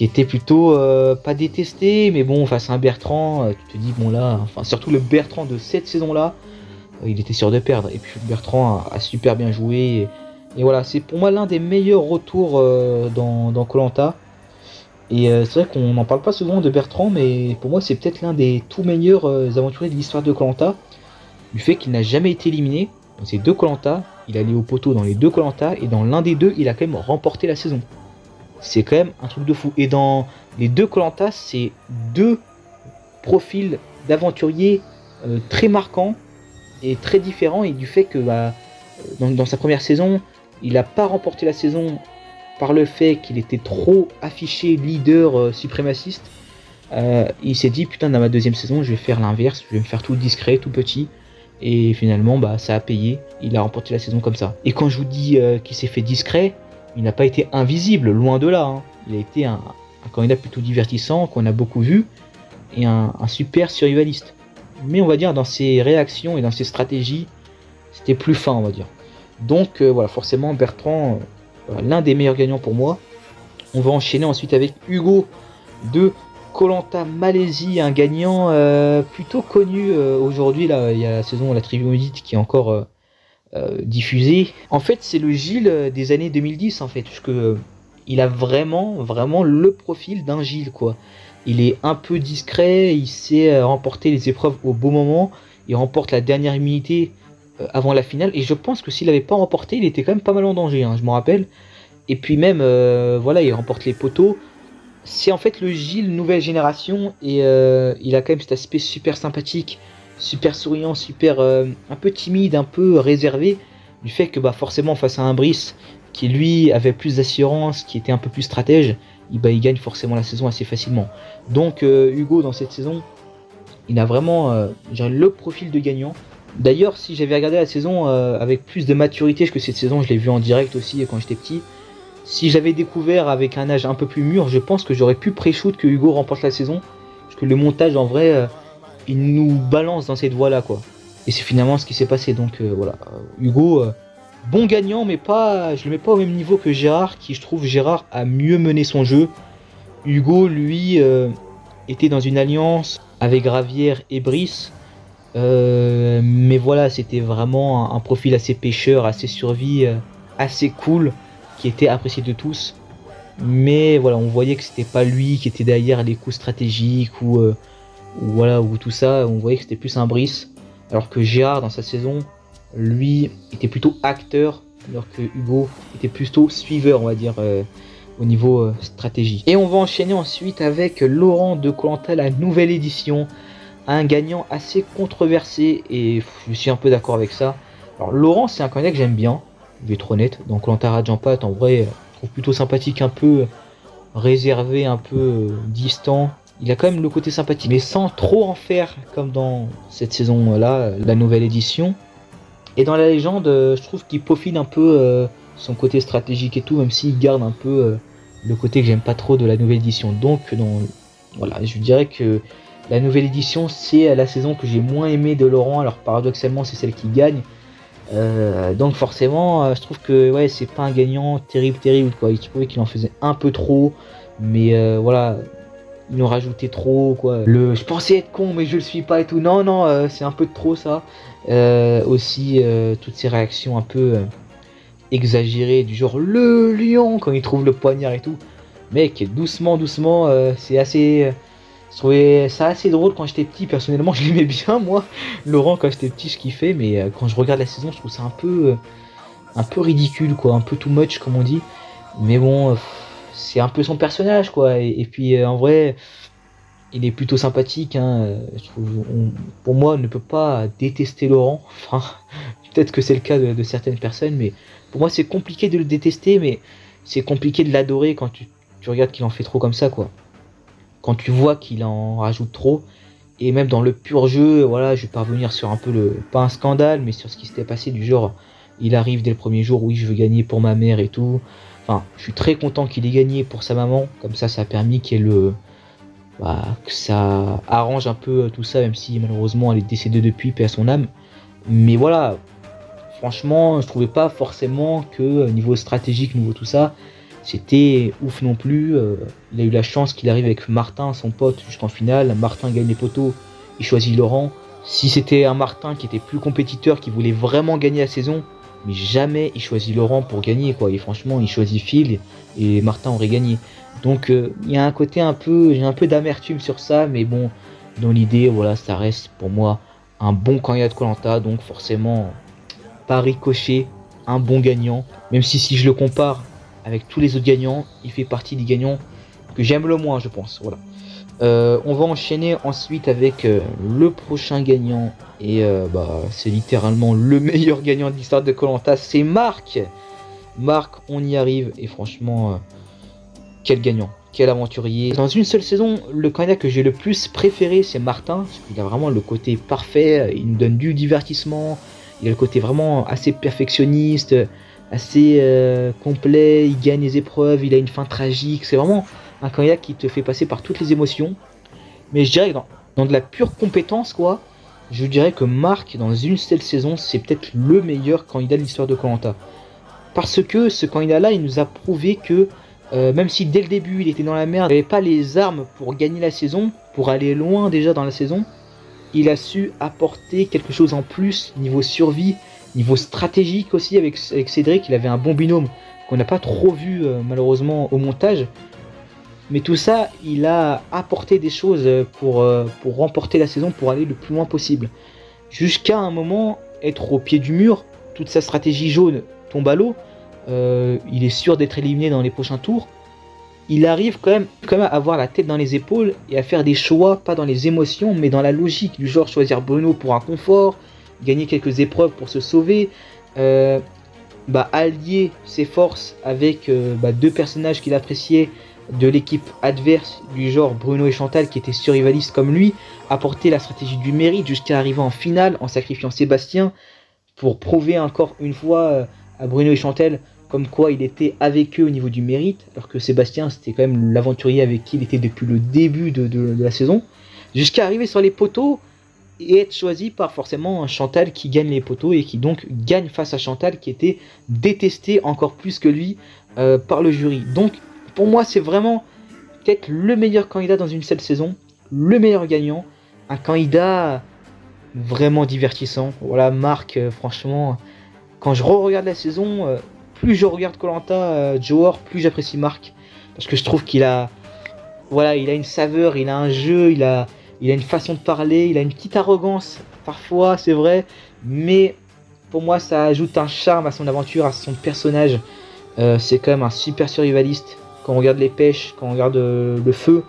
était plutôt pas détesté, mais bon face à un Bertrand, tu te dis bon là, enfin surtout le Bertrand de cette saison là, il était sûr de perdre, et puis Bertrand a super bien joué, et voilà, c'est pour moi l'un des meilleurs retours dans koh. Et c'est vrai qu'on n'en parle pas souvent de Bertrand, mais pour moi c'est peut-être l'un des tout meilleurs aventuriers de l'histoire de koh, du fait qu'il n'a jamais été éliminé dans ces deux koh, il allait au poteau dans les deux koh, et dans l'un des deux il a quand même remporté la saison. C'est quand même un truc de fou. Et dans les deux koh, c'est deux profils d'aventuriers très marquants et très différents, et du fait que bah, dans sa première saison, il n'a pas remporté la saison par le fait qu'il était trop affiché leader suprémaciste. Il s'est dit putain, dans ma deuxième saison je vais faire l'inverse, je vais me faire tout discret, tout petit, et finalement bah ça a payé, il a remporté la saison comme ça. Et quand je vous dis qu'il s'est fait discret, il n'a pas été invisible, loin de là, hein. Il a été un candidat plutôt divertissant, qu'on a beaucoup vu, et un super survivaliste. Mais on va dire dans ses réactions et dans ses stratégies, c'était plus fin, on va dire. Donc voilà, forcément Bertrand, l'un des meilleurs gagnants pour moi. On va enchaîner ensuite avec Hugo de koh Malaisie, un gagnant plutôt connu aujourd'hui. Là, il y a la saison La Tribu Maudite qui est encore diffusée. En fait, c'est le Gilles des années 2010 en fait, puisque il a vraiment le profil d'un Gilles quoi. Il est un peu discret, il sait remporter les épreuves au bon moment, il remporte la dernière immunité avant la finale, et je pense que s'il n'avait pas remporté, il était quand même pas mal en danger, hein, je me rappelle. Et puis même, voilà, il remporte les poteaux. C'est en fait le Gilles nouvelle génération, et il a quand même cet aspect super sympathique, super souriant, super un peu timide, un peu réservé, du fait que bah forcément face à un Brice qui lui avait plus d'assurance, qui était un peu plus stratège, il gagne forcément la saison assez facilement. Donc Hugo dans cette saison, il a vraiment le profil de gagnant. D'ailleurs, si j'avais regardé la saison avec plus de maturité que cette saison, je l'ai vu en direct aussi quand j'étais petit, si j'avais découvert avec un âge un peu plus mûr, je pense que j'aurais pu pré-shoot que Hugo remporte la saison, parce que le montage en vrai, il nous balance dans cette voie là quoi. Et c'est finalement ce qui s'est passé, donc voilà. Hugo, bon gagnant, mais pas, je le mets pas au même niveau que Gérard, qui je trouve Gérard a mieux mené son jeu. Hugo, lui, était dans une alliance avec Gravière et Brice, Mais voilà, c'était vraiment un profil assez pêcheur, assez survie, assez cool, qui était apprécié de tous. Mais voilà, on voyait que c'était pas lui qui était derrière les coups stratégiques ou voilà, ou tout ça. On voyait que c'était plus un Brice. Alors que Gérard, dans sa saison, lui, était plutôt acteur, alors que Hugo était plutôt suiveur, on va dire, au niveau stratégie. Et on va enchaîner ensuite avec Laurent de Koh Lanta, la nouvelle édition. Un gagnant assez controversé, et je suis un peu d'accord avec ça. Alors Laurent, c'est un candidat que j'aime bien, je vais être honnête. Donc Koh Lanta Rajampat, en vrai, je trouve plutôt sympathique, un peu réservé, un peu distant. Il a quand même le côté sympathique, mais sans trop en faire, comme dans cette saison-là, la nouvelle édition. Et dans la légende, je trouve qu'il peaufine un peu son côté stratégique et tout, même s'il garde un peu le côté que j'aime pas trop de la nouvelle édition. Donc, voilà, je dirais que la nouvelle édition, c'est la saison que j'ai moins aimé de Laurent. Alors, paradoxalement, c'est celle qui gagne. Donc, forcément, je trouve que ouais, c'est pas un gagnant terrible, quoi. Il trouvait qu'il en faisait un peu trop, mais voilà. Ils l'ont rajouté trop, quoi. Je pensais être con, mais je le suis pas et tout. Non, non, c'est un peu de trop, ça. Aussi, toutes ces réactions un peu exagérées, du genre le lion quand il trouve le poignard et tout. Mec, doucement, doucement, c'est assez. Je trouvais ça assez drôle quand j'étais petit. Personnellement, je l'aimais bien, moi. Laurent, quand j'étais petit, je kiffais, mais quand je regarde la saison, je trouve ça un peu ridicule, quoi. Un peu too much, comme on dit. Mais bon. C'est un peu son personnage, quoi. Et puis en vrai, il est plutôt sympathique, hein. Je trouve, pour moi, on ne peut pas détester Laurent. Enfin, peut-être que c'est le cas de certaines personnes, mais pour moi, c'est compliqué de le détester, mais c'est compliqué de l'adorer quand tu regardes qu'il en fait trop comme ça, quoi. Quand tu vois qu'il en rajoute trop, et même dans le pur jeu, voilà, je vais parvenir sur un peu pas un scandale, mais sur ce qui s'était passé du genre, il arrive dès le premier jour, oui, je veux gagner pour ma mère et tout. Enfin, je suis très content qu'il ait gagné pour sa maman, comme ça a permis que ça arrange un peu tout ça, même si malheureusement elle est décédée depuis, paix à son âme. Mais voilà, franchement, je trouvais pas forcément que niveau stratégique, niveau tout ça, c'était ouf non plus. Il a eu la chance qu'il arrive avec Martin, son pote, jusqu'en finale. Martin gagne les poteaux, il choisit Laurent. Si c'était un Martin qui était plus compétiteur, qui voulait vraiment gagner la saison, mais jamais il choisit Laurent pour gagner, quoi. Et franchement, il choisit Phil et Martin aurait gagné. Donc il y a un côté j'ai un peu d'amertume sur ça, mais bon, dans l'idée, voilà, ça reste pour moi un bon candidat de Koh Lanta, donc forcément, par ricochet, un bon gagnant. Même si je le compare avec tous les autres gagnants, il fait partie des gagnants que j'aime le moins, je pense. Voilà. On va enchaîner ensuite avec le prochain gagnant. Et c'est littéralement le meilleur gagnant de l'histoire de Koh Lanta, c'est Marc. Marc, on y arrive. Et franchement, quel gagnant, quel aventurier. Dans une seule saison, le candidat que j'ai le plus préféré, c'est Martin. Parce qu'il a vraiment le côté parfait. Il nous donne du divertissement. Il a le côté vraiment assez perfectionniste, assez complet. Il gagne les épreuves. Il a une fin tragique. C'est vraiment un candidat qui te fait passer par toutes les émotions. Mais je dirais que dans de la pure compétence, quoi, je dirais que Marc, dans une seule saison, c'est peut-être le meilleur candidat de l'histoire de Koh Lanta. Parce que ce candidat-là, il nous a prouvé que, même si dès le début, il était dans la merde, il n'avait pas les armes pour gagner la saison, pour aller loin déjà dans la saison, il a su apporter quelque chose en plus, niveau survie, niveau stratégique aussi, avec Cédric, il avait un bon binôme qu'on n'a pas trop vu malheureusement au montage. Mais tout ça, il a apporté des choses pour remporter la saison, pour aller le plus loin possible. Jusqu'à un moment, être au pied du mur, toute sa stratégie jaune tombe à l'eau. Il est sûr d'être éliminé dans les prochains tours. Il arrive quand même à avoir la tête dans les épaules et à faire des choix, pas dans les émotions, mais dans la logique. Du genre choisir Bruno pour un confort, gagner quelques épreuves pour se sauver. Allier ses forces avec deux personnages qu'il appréciait de l'équipe adverse, du genre Bruno et Chantal qui étaient survivalistes comme lui, apporter la stratégie du mérite jusqu'à arriver en finale en sacrifiant Sébastien pour prouver encore une fois à Bruno et Chantal comme quoi il était avec eux au niveau du mérite, alors que Sébastien c'était quand même l'aventurier avec qui il était depuis le début de la saison, jusqu'à arriver sur les poteaux et être choisi par forcément un Chantal qui gagne les poteaux et qui donc gagne face à Chantal qui était détesté encore plus que lui par le jury. Donc pour moi, c'est vraiment peut-être le meilleur candidat dans une seule saison, le meilleur gagnant, un candidat vraiment divertissant. Voilà, Marc, franchement, quand je re-regarde la saison, plus je regarde koh Johor, plus j'apprécie Marc. Parce que je trouve qu'il a, voilà, il a une saveur, il a un jeu, il a une façon de parler, il a une petite arrogance, parfois, c'est vrai. Mais pour moi, ça ajoute un charme à son aventure, à son personnage. C'est quand même un super survivaliste. Quand on regarde les pêches, quand on regarde le feu,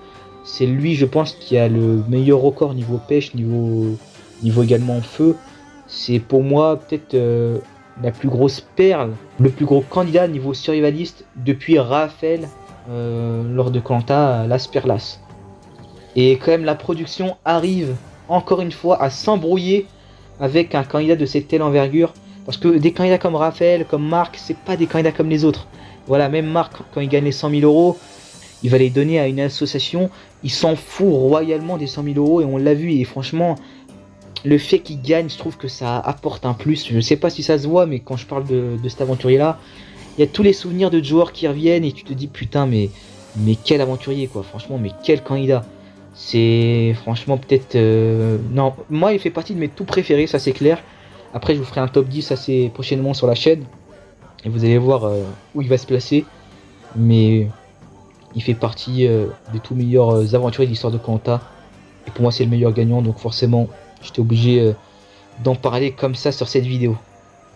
c'est lui, je pense, qui a le meilleur record niveau pêche, niveau également feu. C'est pour moi peut-être la plus grosse perle, le plus gros candidat niveau survivaliste depuis Raphaël lors de koh Las Perlas. Et quand même la production arrive encore une fois à s'embrouiller avec un candidat de cette telle envergure. Parce que des candidats comme Raphaël, comme Marc, c'est pas des candidats comme les autres. Voilà, même Marc, quand il gagne les 100 000 euros, il va les donner à une association. Il s'en fout royalement des 100 000 euros et on l'a vu. Et franchement, le fait qu'il gagne, je trouve que ça apporte un plus. Je sais pas si ça se voit, mais quand je parle de cet aventurier-là, il y a tous les souvenirs de joueurs qui reviennent et tu te dis putain, mais quel aventurier quoi, franchement, mais quel candidat. C'est franchement peut-être... non, moi il fait partie de mes tout préférés, ça c'est clair. Après je vous ferai un top 10 assez prochainement sur la chaîne. Et vous allez voir où il va se placer. Mais il fait partie des tout meilleurs aventuriers de l'histoire de koh. Et pour moi c'est le meilleur gagnant, donc forcément j'étais obligé d'en parler comme ça sur cette vidéo.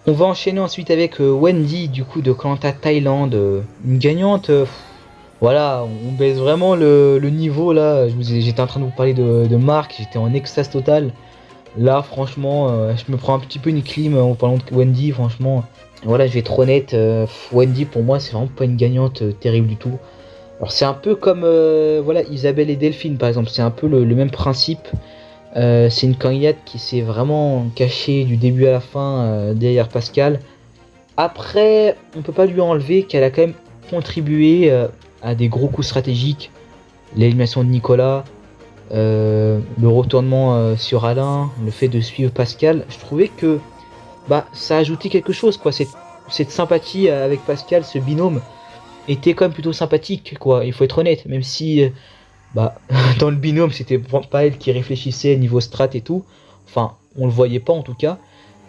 On va enchaîner ensuite avec Wendy du coup de koh Thaïlande. Une gagnante... voilà, on baisse vraiment le niveau là. J'étais en train de vous parler de Marc, j'étais en extase totale. Là, franchement, je me prends un petit peu une clim en parlant de Wendy. Franchement, voilà, je vais être honnête. Wendy, pour moi, c'est vraiment pas une gagnante terrible du tout. Alors, c'est un peu comme voilà, Isabelle et Delphine par exemple. C'est un peu le même principe. C'est une candidate qui s'est vraiment cachée du début à la fin derrière Pascal. Après, on peut pas lui enlever qu'elle a quand même contribué à des gros coups stratégiques, l'élimination de Nicolas, le retournement sur Alain, le fait de suivre Pascal. Je trouvais que bah ça ajoutait quelque chose quoi. Cette sympathie avec Pascal, ce binôme était quand même plutôt sympathique quoi. Il faut être honnête, même si bah dans le binôme c'était pas elle qui réfléchissait niveau strat et tout. Enfin, on le voyait pas en tout cas.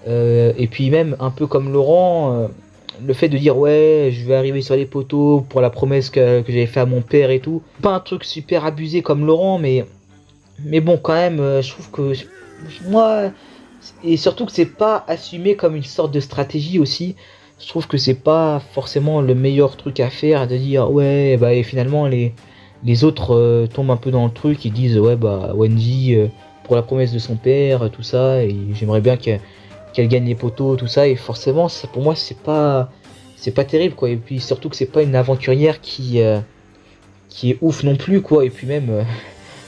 Et puis même un peu comme Laurent. Le fait de dire ouais je vais arriver sur les poteaux pour la promesse que j'avais fait à mon père et tout, pas un truc super abusé comme Laurent, mais bon quand même je trouve que moi, et surtout que c'est pas assumé comme une sorte de stratégie aussi. Je trouve que c'est pas forcément le meilleur truc à faire de dire ouais bah et finalement les autres tombent un peu dans le truc, ils disent ouais bah Wendy pour la promesse de son père tout ça, et j'aimerais bien qu'elle gagne les poteaux, tout ça, et forcément, ça, pour moi, c'est pas terrible, quoi. Et puis surtout que c'est pas une aventurière qui est ouf non plus, quoi. Et puis même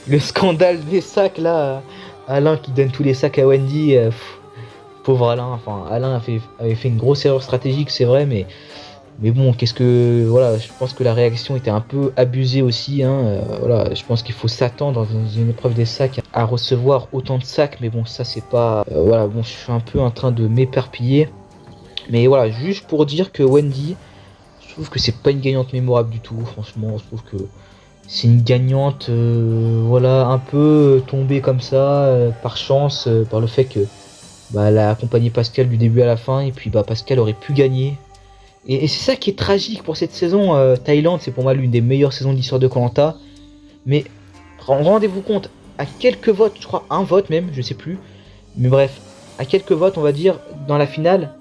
le scandale des sacs là, Alain qui donne tous les sacs à Wendy, pauvre Alain. Enfin, Alain avait fait une grosse erreur stratégique, c'est vrai, mais bon, qu'est-ce que voilà, je pense que la réaction était un peu abusée aussi, hein. Voilà, je pense qu'il faut s'attendre dans une épreuve des sacs à recevoir autant de sacs, mais bon, ça c'est pas voilà, bon, je suis un peu en train de m'éparpiller, mais voilà, juste pour dire que Wendy, je trouve que c'est pas une gagnante mémorable du tout. Franchement, je trouve que c'est une gagnante voilà, un peu tombée comme ça par chance, par le fait que bah, elle a accompagné Pascal du début à la fin, et puis bah Pascal aurait pu gagner. Et c'est ça qui est tragique pour cette saison. Thaïlande, c'est pour moi l'une des meilleures saisons de l'histoire de koh. Mais rendez-vous compte, à quelques votes, je crois un vote même, je sais plus. Mais bref, à quelques votes, on va dire, dans la finale,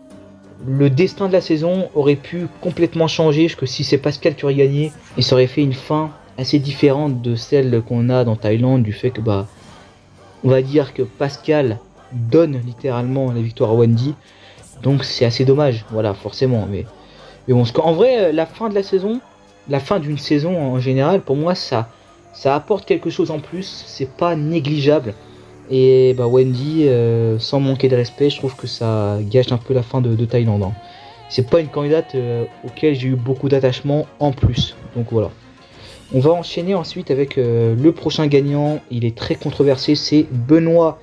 le destin de la saison aurait pu complètement changer. Que si c'est Pascal qui aurait gagné, et ça aurait fait une fin assez différente de celle qu'on a dans Thaïlande, du fait que bah, on va dire que Pascal donne littéralement la victoire à Wendy. Donc c'est assez dommage, voilà, forcément. Mais bon, en vrai, la fin de la saison, la fin d'une saison en général, pour moi, ça apporte quelque chose en plus. C'est pas négligeable. Et bah Wendy, sans manquer de respect, je trouve que ça gâche un peu la fin de Thaïlande, hein. C'est pas une candidate auquel j'ai eu beaucoup d'attachement en plus. Donc voilà. On va enchaîner ensuite avec le prochain gagnant. Il est très controversé, c'est Benoît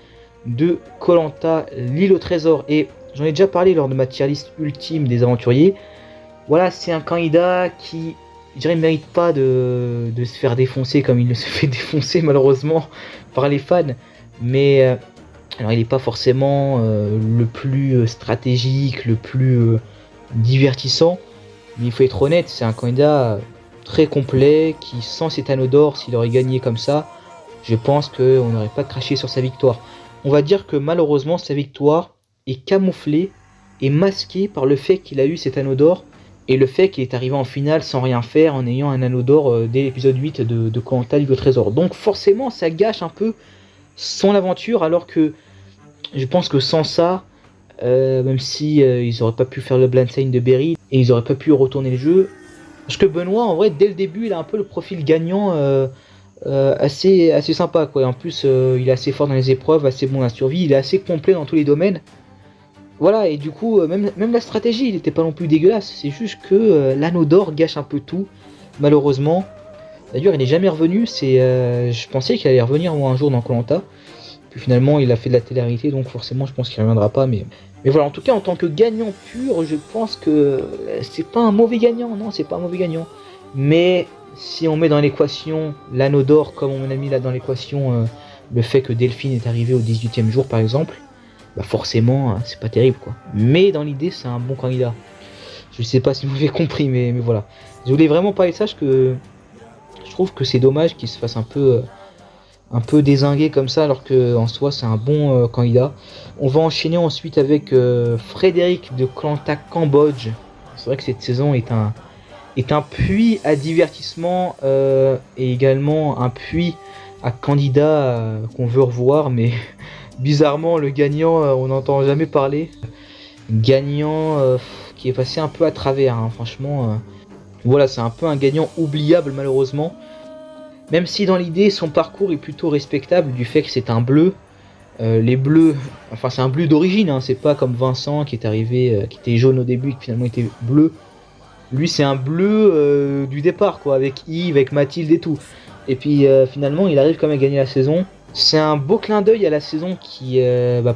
de koh l'île au trésor. Et j'en ai déjà parlé lors de ma tier list ultime des aventuriers. Voilà, c'est un candidat qui, je dirais, ne mérite pas de se faire défoncer comme il se fait défoncer malheureusement par les fans. Mais Alors il n'est pas forcément le plus stratégique, le plus divertissant, mais il faut être honnête, c'est un candidat très complet qui, sans cet anneau d'or, s'il aurait gagné comme ça, je pense qu'on n'aurait pas craché sur sa victoire. On va dire que malheureusement sa victoire est camouflée et masquée par le fait qu'il a eu cet anneau d'or et le fait qu'il est arrivé en finale sans rien faire en ayant un anneau d'or dès l'épisode 8 de Koh-Lanta Ligue au Trésor. Donc forcément ça gâche un peu son aventure, alors que je pense que sans ça, même si ils n'auraient pas pu faire le blind sign de Berry et ils n'auraient pas pu retourner le jeu, parce que Benoît en vrai dès le début il a un peu le profil gagnant assez sympa quoi. Et en plus il est assez fort dans les épreuves, assez bon dans la survie, il est assez complet dans tous les domaines. Voilà, et du coup même la stratégie il n'était pas non plus dégueulasse, c'est juste que l'anneau d'or gâche un peu tout malheureusement. D'ailleurs il n'est jamais revenu, je pensais qu'il allait revenir moi un jour dans Koh-Lanta. Puis finalement il a fait de la télé-réalité, donc forcément je pense qu'il ne reviendra pas, mais voilà, en tout cas en tant que gagnant pur, je pense que c'est pas un mauvais gagnant, non c'est pas un mauvais gagnant. Mais si on met dans l'équation l'anneau d'or, comme on a mis là dans l'équation le fait que Delphine est arrivé au 18e jour par exemple, bah forcément c'est pas terrible quoi. Mais dans l'idée c'est un bon candidat. Je sais pas si vous avez compris, mais voilà. Je voulais vraiment parler de ça, parce que je trouve que c'est dommage qu'il se fasse un peu dézingué comme ça, alors que en soi c'est un bon candidat. On va enchaîner ensuite avec Frédéric de Koh-Lanta Cambodge. C'est vrai que cette saison est un puits à divertissement et également un puits à candidats qu'on veut revoir, mais bizarrement le gagnant on n'entend jamais parler. Gagnant qui est passé un peu à travers, hein, franchement. Voilà, c'est un peu un gagnant oubliable malheureusement. Même si dans l'idée son parcours est plutôt respectable du fait que c'est un bleu. Les bleus, enfin c'est un bleu d'origine, hein, c'est pas comme Vincent qui est arrivé, qui était jaune au début et qui finalement était bleu. Lui c'est un bleu du départ quoi, avec Yves, avec Mathilde et tout. Et puis finalement il arrive quand même à gagner la saison. C'est un beau clin d'œil à la saison qui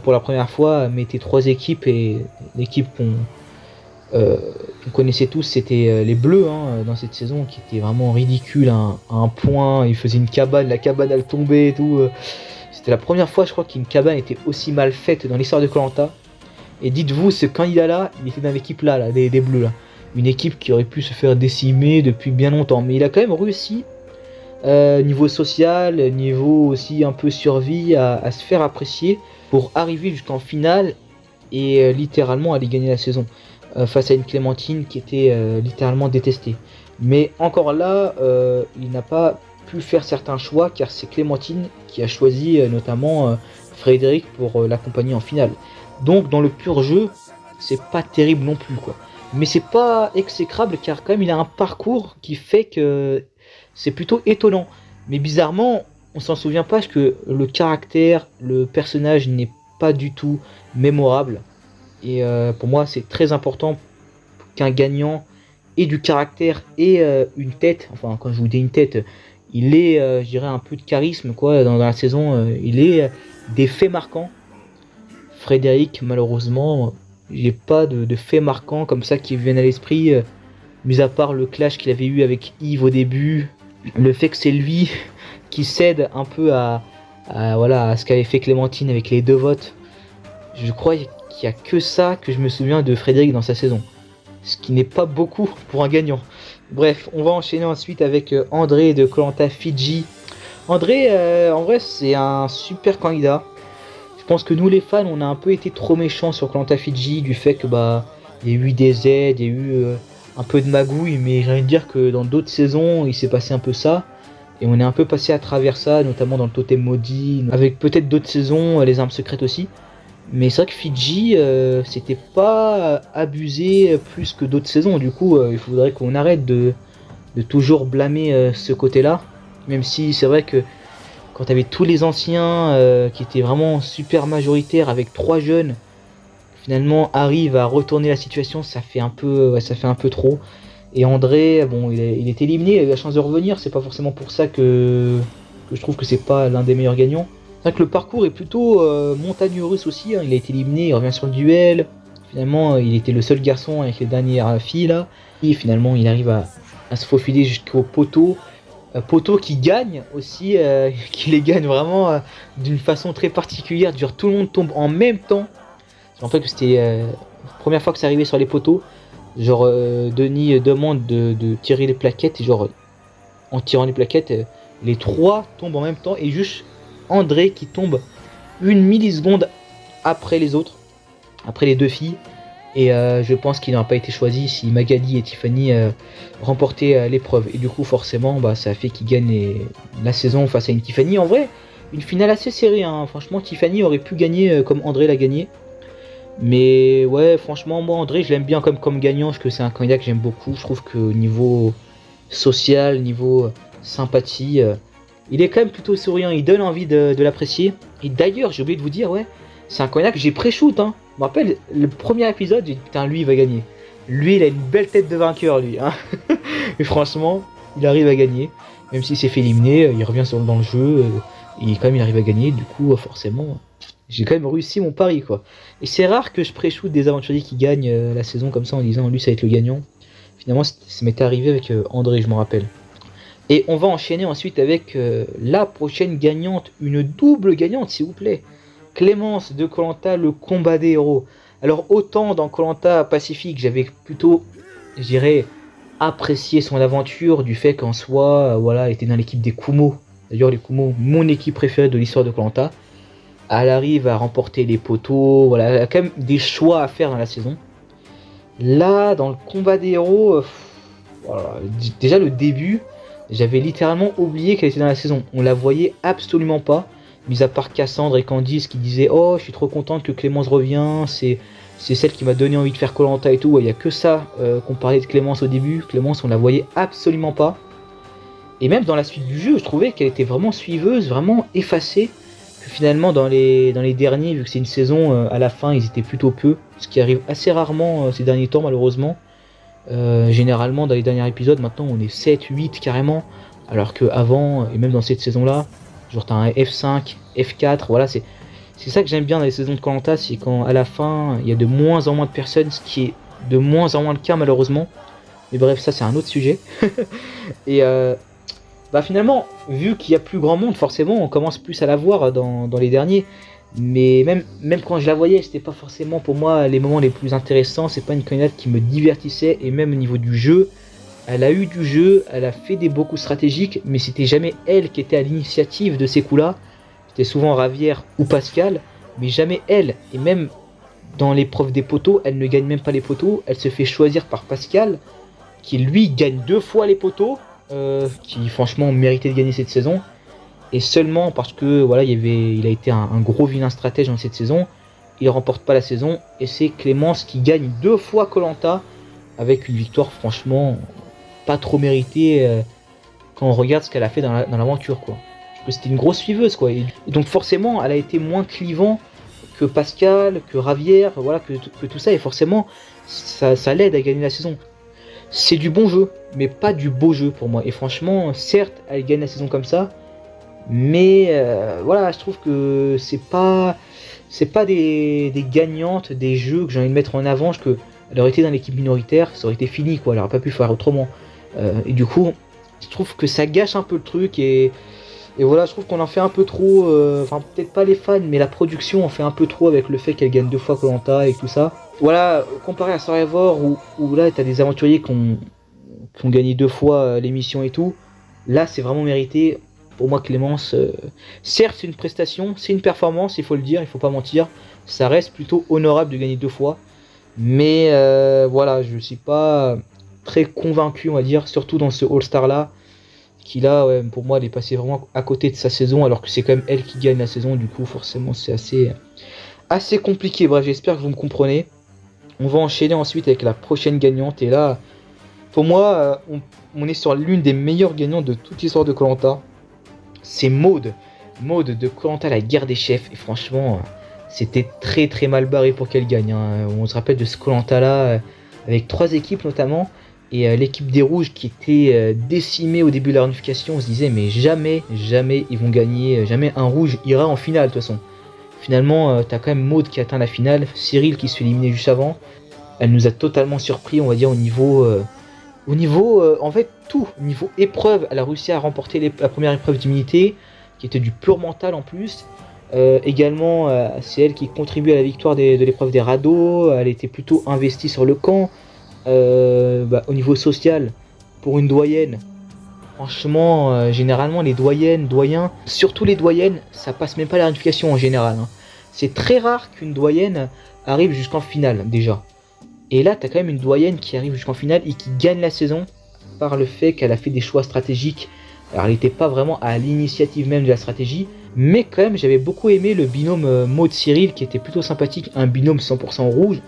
pour la première fois mettait 3 équipes, et l'équipe qu'on connaissait tous c'était les bleus hein, dans cette saison, qui était vraiment ridicule à un point. Ils faisaient une cabane, la cabane elle tombait et tout. C'était la première fois je crois qu'une cabane était aussi mal faite dans l'histoire de Koh-Lanta. Et dites-vous, ce candidat là il était dans l'équipe là, des bleus là. Une équipe qui aurait pu se faire décimer depuis bien longtemps, mais il a quand même réussi niveau social, niveau aussi un peu survie, à se faire apprécier pour arriver jusqu'en finale et littéralement aller gagner la saison face à une Clémentine qui était littéralement détestée. Mais encore là, il n'a pas pu faire certains choix, car c'est Clémentine qui a choisi notamment Frédéric pour l'accompagner en finale. Donc dans le pur jeu, c'est pas terrible non plus quoi. Mais c'est pas exécrable, car quand même il a un parcours qui fait que c'est plutôt étonnant. Mais bizarrement, on s'en souvient pas, parce que le caractère, le personnage n'est pas du tout mémorable. Et pour moi c'est très important qu'un gagnant ait du caractère et une tête. Enfin quand je vous dis une tête, il est je dirais un peu de charisme quoi dans la saison. Il est des faits marquants. Frédéric malheureusement j'ai pas de faits marquants comme ça qui viennent à l'esprit, mis à part le clash qu'il avait eu avec Yves au début, le fait que c'est lui qui cède un peu à ce qu'avait fait Clémentine avec les 2 votes. Je crois qu'il n'y a que ça que je me souviens de Frédéric dans sa saison, ce qui n'est pas beaucoup pour un gagnant. Bref, on va enchaîner ensuite avec André de Koh-Lanta Fidji. André, en vrai, c'est un super candidat. Je pense que nous les fans, on a un peu été trop méchants sur Koh-Lanta Fidji, du fait que il y a eu des aides, il y a eu un peu de magouille, mais j'ai envie de dire que dans d'autres saisons, il s'est passé un peu ça. Et on est un peu passé à travers ça, notamment dans le Totem Maudit, avec peut-être d'autres saisons, les armes secrètes aussi. Mais c'est vrai que Fidji, c'était pas abusé plus que d'autres saisons. Du coup, il faudrait qu'on arrête de toujours blâmer ce côté-là. Même si c'est vrai que quand t'avais tous les anciens qui étaient vraiment super majoritaires, avec 3 jeunes, finalement arrive à retourner la situation, ça fait un peu trop. Et André, bon, il est éliminé, il a eu la chance de revenir. C'est pas forcément pour ça que je trouve que c'est pas l'un des meilleurs gagnants. C'est vrai que le parcours est plutôt montagne russe aussi, hein. Il a été éliminé, il revient sur le duel. Finalement, il était le seul garçon avec les dernières filles là. Et finalement, il arrive à se faufiler jusqu'au poteau. Poto qui gagne aussi, qui les gagne vraiment d'une façon très particulière. Genre tout le monde tombe en même temps. Je me rappelle que c'était la première fois que ça arrivait sur les poteaux. Genre Denis demande de tirer les plaquettes et genre en tirant les plaquettes, les trois tombent en même temps et juste André qui tombe une milliseconde après les autres, après les deux filles. Et je pense qu'il n'aurait pas été choisi si Magali et Tiffany remportaient l'épreuve. Et du coup, forcément, bah, ça a fait qu'ils gagnent la saison face à une Tiffany. En vrai, une finale assez serrée. Hein. Franchement, Tiffany aurait pu gagner comme André l'a gagné. Mais ouais, franchement, moi, André, je l'aime bien comme gagnant. Parce que c'est un candidat que j'aime beaucoup. Je trouve que niveau social, niveau sympathie, il est quand même plutôt souriant. Il donne envie de l'apprécier. Et d'ailleurs, j'ai oublié de vous dire, ouais, c'est un candidat que j'ai pré-shoot. Hein. Je me rappelle, le premier épisode, j'ai dit putain, lui il va gagner. Lui il a une belle tête de vainqueur, lui. Hein. Et franchement, il arrive à gagner. Même s'il s'est fait éliminer, il revient dans le jeu. Et quand même il arrive à gagner. Du coup, forcément, j'ai quand même réussi mon pari, quoi. Et c'est rare que je pré-shoot des aventuriers qui gagnent la saison comme ça en disant lui ça va être le gagnant. Finalement, ça m'était arrivé avec André, je me rappelle. Et on va enchaîner ensuite avec la prochaine gagnante. Une double gagnante, s'il vous plaît. Clémence de Koh Lanta, le combat des héros. Alors autant dans Koh Lanta Pacifique, j'avais plutôt, je dirais, apprécié son aventure du fait qu'en soi, voilà, elle était dans l'équipe des Kumo. D'ailleurs les Kumo, mon équipe préférée de l'histoire de Koh Lanta. Elle arrive à remporter les poteaux, voilà, elle a quand même des choix à faire dans la saison. Là, dans le combat des héros, voilà, déjà le début, j'avais littéralement oublié qu'elle était dans la saison. On la voyait absolument pas. Mis à part Cassandre et Candice qui disaient oh je suis trop contente que Clémence revient, c'est celle qui m'a donné envie de faire Koh Lanta et tout. Il n'y a que ça qu'on parlait de Clémence au début. Clémence on la voyait absolument pas. Et même dans la suite du jeu je trouvais qu'elle était vraiment suiveuse, vraiment effacée. Que finalement dans les derniers, vu que c'est une saison, à la fin ils étaient plutôt peu. Ce qui arrive assez rarement ces derniers temps malheureusement. Généralement dans les derniers épisodes maintenant on est 7, 8 carrément. Alors qu'avant et même dans cette saison là, genre t'as un F5, F4, voilà, c'est ça que j'aime bien dans les saisons de Koh Lanta, c'est quand à la fin il y a de moins en moins de personnes, ce qui est de moins en moins le cas malheureusement. Mais bref, ça c'est un autre sujet. Et bah finalement, vu qu'il y a plus grand monde, forcément on commence plus à la voir dans les derniers. Mais même quand je la voyais, c'était pas forcément pour moi les moments les plus intéressants, c'est pas une candidate qui me divertissait, et même au niveau du jeu. Elle a eu du jeu, elle a fait des beaux coups stratégiques, mais c'était jamais elle qui était à l'initiative de ces coups-là. C'était souvent Ravière ou Pascal, mais jamais elle. Et même dans l'épreuve des poteaux, elle ne gagne même pas les poteaux. Elle se fait choisir par Pascal, qui lui gagne 2 fois les poteaux, qui franchement méritait de gagner cette saison. Et seulement parce que voilà, il a été un gros vilain stratège dans cette saison, il remporte pas la saison. Et c'est Clémence qui gagne 2 fois Koh Lanta, avec une victoire franchement pas trop méritée quand on regarde ce qu'elle a fait dans l'aventure, quoi. Parce que c'était une grosse suiveuse, quoi. Et donc forcément, elle a été moins clivant que Pascal, que Ravière, voilà, que tout ça. Et forcément, ça l'aide à gagner la saison. C'est du bon jeu, mais pas du beau jeu pour moi. Et franchement, certes, elle gagne la saison comme ça, mais voilà, je trouve que c'est pas des gagnantes des jeux que j'ai envie de mettre en avant. Que elle aurait été dans l'équipe minoritaire, ça aurait été fini, quoi. Elle aurait pas pu faire autrement. Et du coup, je trouve que ça gâche un peu le truc. Et voilà, je trouve qu'on en fait un peu trop. Enfin, peut-être pas les fans, mais la production en fait un peu trop avec le fait qu'elle gagne 2 fois Koh Lanta et tout ça. Voilà, comparé à Survivor où là, t'as des aventuriers qui ont gagné 2 fois l'émission et tout. Là, c'est vraiment mérité. Pour moi, Clémence, certes, c'est une prestation, c'est une performance, il faut le dire, il faut pas mentir. Ça reste plutôt honorable de gagner 2 fois. Mais voilà, je suis pas très convaincu, on va dire, surtout dans ce All-Star là, qui là, ouais, pour moi, elle est passée vraiment à côté de sa saison, alors que c'est quand même elle qui gagne la saison. Du coup, forcément, c'est assez compliqué. Bref, j'espère que vous me comprenez. On va enchaîner ensuite avec la prochaine gagnante. Et là, pour moi, on est sur l'une des meilleures gagnantes de toute l'histoire de Koh Lanta. C'est Maud. Maud de Koh Lanta, la guerre des chefs. Et franchement, c'était très très mal barré pour qu'elle gagne. Hein. On se rappelle de ce Koh Lanta là, avec 3 équipes notamment. Et l'équipe des rouges qui était décimée au début de la réunification, on se disait mais jamais ils vont gagner, jamais un rouge ira en finale de toute façon. Finalement, t'as quand même Maud qui atteint la finale, Cyril qui se fait éliminer juste avant. Elle nous a totalement surpris, on va dire, au niveau Au niveau, en fait, tout. Niveau épreuve, elle a réussi à remporter la première épreuve d'immunité, qui était du pur mental en plus. Également, c'est elle qui contribue à la victoire de l'épreuve des radeaux. Elle était plutôt investie sur le camp. Au niveau social, pour une doyenne, franchement, généralement les doyennes, doyens, surtout les doyennes, ça passe même pas la vérification en général. Hein. C'est très rare qu'une doyenne arrive jusqu'en finale déjà. Et là, tu as quand même une doyenne qui arrive jusqu'en finale et qui gagne la saison par le fait qu'elle a fait des choix stratégiques. Alors, elle n'était pas vraiment à l'initiative même de la stratégie, mais quand même, j'avais beaucoup aimé le binôme Maud-Cyril qui était plutôt sympathique, un binôme 100% rouge.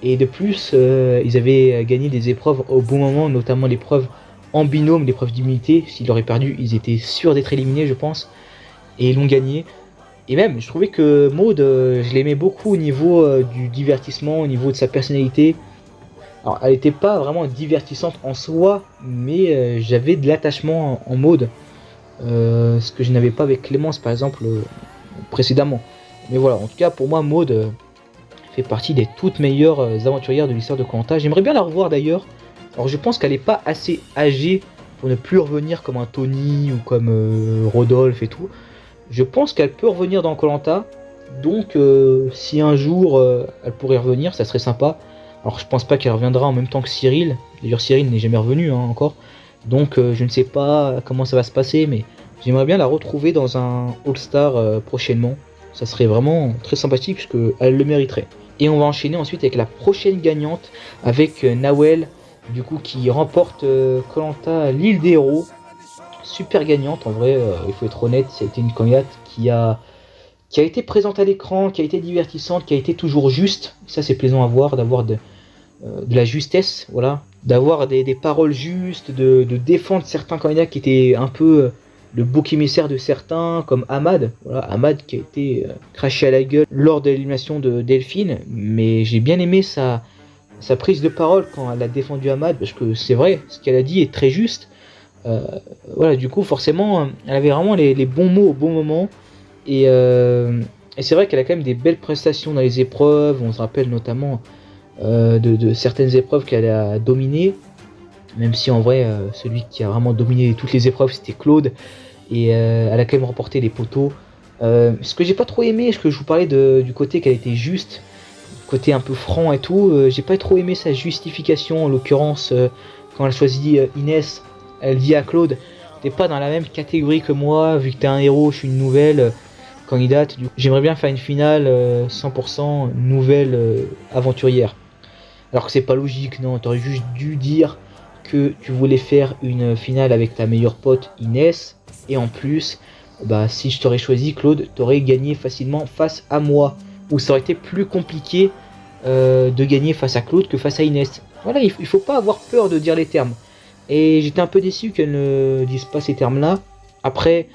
Et de plus, ils avaient gagné des épreuves au bon moment, notamment l'épreuve en binôme, l'épreuve d'immunité. S'ils auraient perdu, ils étaient sûrs d'être éliminés, je pense. Et ils l'ont gagné. Et même, je trouvais que Maud, je l'aimais beaucoup au niveau du divertissement, au niveau de sa personnalité. Alors, elle n'était pas vraiment divertissante en soi, mais j'avais de l'attachement en Maud. Ce que je n'avais pas avec Clémence, par exemple, précédemment. Mais voilà, en tout cas, pour moi, Maud fait partie des toutes meilleures aventurières de l'histoire de Koh-Lanta. J'aimerais bien la revoir d'ailleurs. Alors, je pense qu'elle n'est pas assez âgée pour ne plus revenir comme un Tony ou comme Rodolphe et tout. Je pense qu'elle peut revenir dans Koh-Lanta, donc si un jour elle pourrait revenir, ça serait sympa. Alors je pense pas qu'elle reviendra en même temps que Cyril, d'ailleurs Cyril n'est jamais revenu hein, encore, donc je ne sais pas comment ça va se passer, mais j'aimerais bien la retrouver dans un All-Star prochainement, ça serait vraiment très sympathique puisqu'elle le mériterait. Et on va enchaîner ensuite avec la prochaine gagnante, avec Nawel, du coup qui remporte Koh-Lanta l'île des héros. Super gagnante en vrai, il faut être honnête, c'était une candidate qui a été présente à l'écran, qui a été divertissante, qui a été toujours juste. Ça c'est plaisant à voir, d'avoir de la justesse, voilà, d'avoir des paroles justes, de défendre certains candidats qui étaient un peu le bouc émissaire de certains, comme Ahmad, voilà, Ahmad qui a été craché à la gueule lors de l'élimination de Delphine, mais j'ai bien aimé sa prise de parole quand elle a défendu Ahmad, parce que c'est vrai, ce qu'elle a dit est très juste. Voilà, du coup, forcément, elle avait vraiment les bons mots au bon moment. Et c'est vrai qu'elle a quand même des belles prestations dans les épreuves. On se rappelle notamment de certaines épreuves qu'elle a dominées. Même si en vrai, celui qui a vraiment dominé toutes les épreuves, c'était Claude. Et elle a quand même remporté les poteaux. Ce que j'ai pas trop aimé, ce que je vous parlais du côté qu'elle était juste, côté un peu franc et tout, j'ai pas trop aimé sa justification, en l'occurrence, quand elle choisit Inès. Elle dit à Claude, t'es pas dans la même catégorie que moi, vu que t'es un héros, je suis une nouvelle candidate. J'aimerais bien faire une finale 100% nouvelle aventurière. Alors que c'est pas logique, non, t'aurais juste dû dire que tu voulais faire une finale avec ta meilleure pote Inès. Et en plus, bah, si je t'aurais choisi Claude, t'aurais gagné facilement face à moi. Ou ça aurait été plus compliqué de gagner face à Claude que face à Inès. Voilà, il faut pas avoir peur de dire les termes. Et j'étais un peu déçu qu'elle ne dise pas ces termes-là. Après,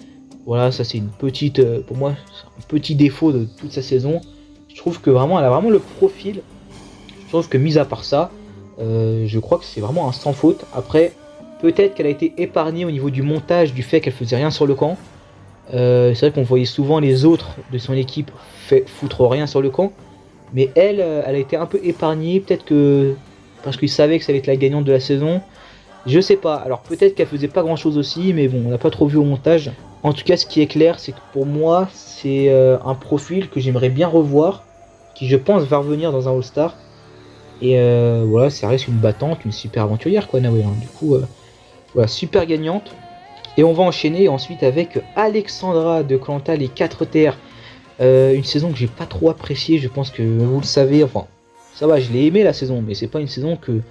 voilà, ça c'est une petite, pour moi, un petit défaut de toute sa saison. Je trouve que vraiment, elle a vraiment le profil. Je trouve que mis à part ça, je crois que c'est vraiment un sans faute. Après, peut-être qu'elle a été épargnée au niveau du montage, du fait qu'elle faisait rien sur le camp. C'est vrai qu'on voyait souvent les autres de son équipe foutre rien sur le camp. Mais elle, elle a été un peu épargnée. Peut-être que parce qu'il savait que ça allait être la gagnante de la saison. Je sais pas, alors peut-être qu'elle faisait pas grand chose aussi, mais bon, on n'a pas trop vu au montage. En tout cas, ce qui est clair, c'est que pour moi, c'est un profil que j'aimerais bien revoir, qui je pense va revenir dans un All-Star. Et voilà, ça reste une battante, une super aventurière quoi, Nawel. Hein. Du coup, voilà, super gagnante. Et on va enchaîner ensuite avec Alexandra de Koh-Lanta, les 4 terres. Une saison que j'ai pas trop appréciée, je pense que vous le savez. Enfin, ça va, je l'ai aimé la saison, mais c'est pas une saison que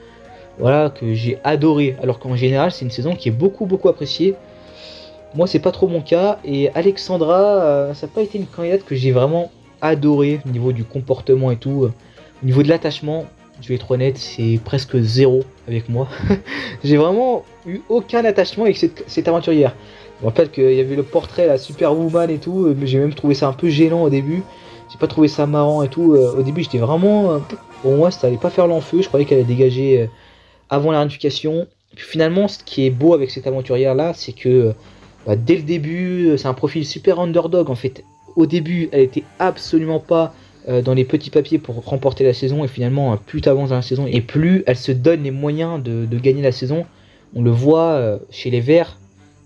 j'ai adoré, alors qu'en général c'est une saison qui est beaucoup appréciée. Moi c'est pas trop mon cas, et Alexandra, ça n'a pas été une candidate que j'ai vraiment adoré au niveau du comportement et tout. Au niveau de l'attachement, je vais être honnête, c'est presque zéro avec moi. J'ai vraiment eu aucun attachement avec cette aventurière. Je me rappelle qu'il y avait le portrait, la Superwoman et tout, mais j'ai même trouvé ça un peu gênant au début. J'ai pas trouvé ça marrant et tout. Au début j'étais vraiment... pour moi ça allait pas faire l'enfeu, je croyais qu'elle allait dégager... avant la réunification. Puis finalement, ce qui est beau avec cette aventurière là, c'est que dès le début, c'est un profil super underdog en fait. Au début, elle était absolument pas dans les petits papiers pour remporter la saison, et finalement plus tu avances dans la saison et plus elle se donne les moyens de gagner la saison. On le voit chez les Verts,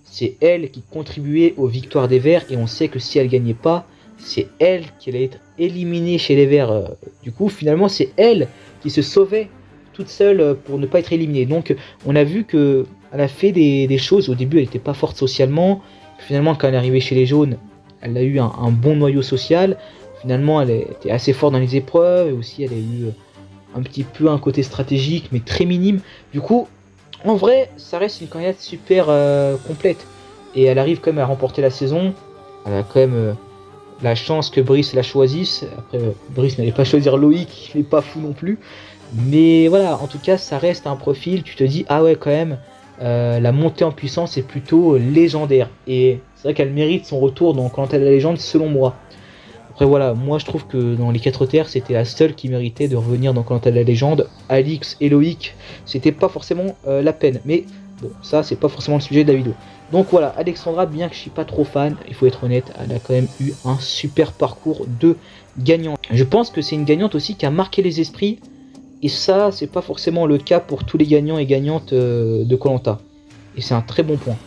c'est elle qui contribuait aux victoires des Verts, et on sait que si elle gagnait pas, c'est elle qui allait être éliminée chez les Verts. Du coup finalement c'est elle qui se sauvait toute seule pour ne pas être éliminée. Donc on a vu que elle a fait des choses. Au début elle n'était pas forte socialement, finalement quand elle est arrivée chez les jaunes, elle a eu un bon noyau social. Finalement elle était assez forte dans les épreuves, et aussi elle a eu un petit peu un côté stratégique mais très minime. Du coup en vrai ça reste une candidate super complète, et elle arrive quand même à remporter la saison. Elle a quand même la chance que Brice la choisisse. Après Brice n'allait pas choisir Loïc, il n'est pas fou non plus. Mais voilà, en tout cas ça reste un profil, tu te dis ah ouais quand même, la montée en puissance est plutôt légendaire. Et c'est vrai qu'elle mérite son retour dans Koh-Lanta de la légende selon moi. Après voilà, moi je trouve que dans les 4 terres c'était la seule qui méritait de revenir dans Koh-Lanta de la légende. Alix et Loïc, c'était pas forcément la peine. Mais bon, ça c'est pas forcément le sujet de la vidéo. Donc voilà, Alexandra, bien que je suis pas trop fan, il faut être honnête, elle a quand même eu un super parcours de gagnante. Je pense que c'est une gagnante aussi qui a marqué les esprits. Et ça, c'est pas forcément le cas pour tous les gagnants et gagnantes de Koh-Lanta. Et c'est un très bon point.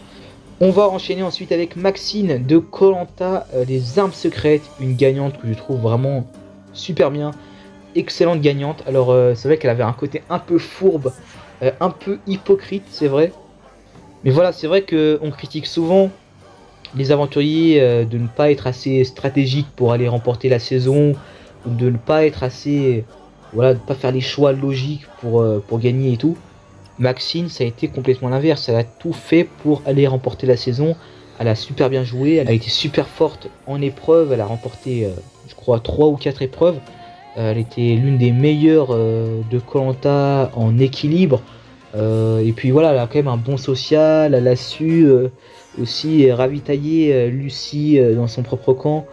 On va enchaîner ensuite avec Maxine de Koh-Lanta, les armes secrètes. Une gagnante que je trouve vraiment super bien. Excellente gagnante. Alors c'est vrai qu'elle avait un côté un peu fourbe, un peu hypocrite, c'est vrai. Mais voilà, c'est vrai qu'on critique souvent les aventuriers de ne pas être assez stratégiques pour aller remporter la saison, ou de ne pas être assez... Voilà, de pas faire les choix logiques pour gagner et tout. Maxine, ça a été complètement l'inverse. Elle a tout fait pour aller remporter la saison. Elle a super bien joué. Elle a été super forte en épreuve. Elle a remporté, je crois, 3 ou 4 épreuves. Elle était l'une des meilleures de Koh-Lanta en équilibre. Et puis voilà, elle a quand même un bon social. Elle a su aussi ravitailler Lucie dans son propre camp.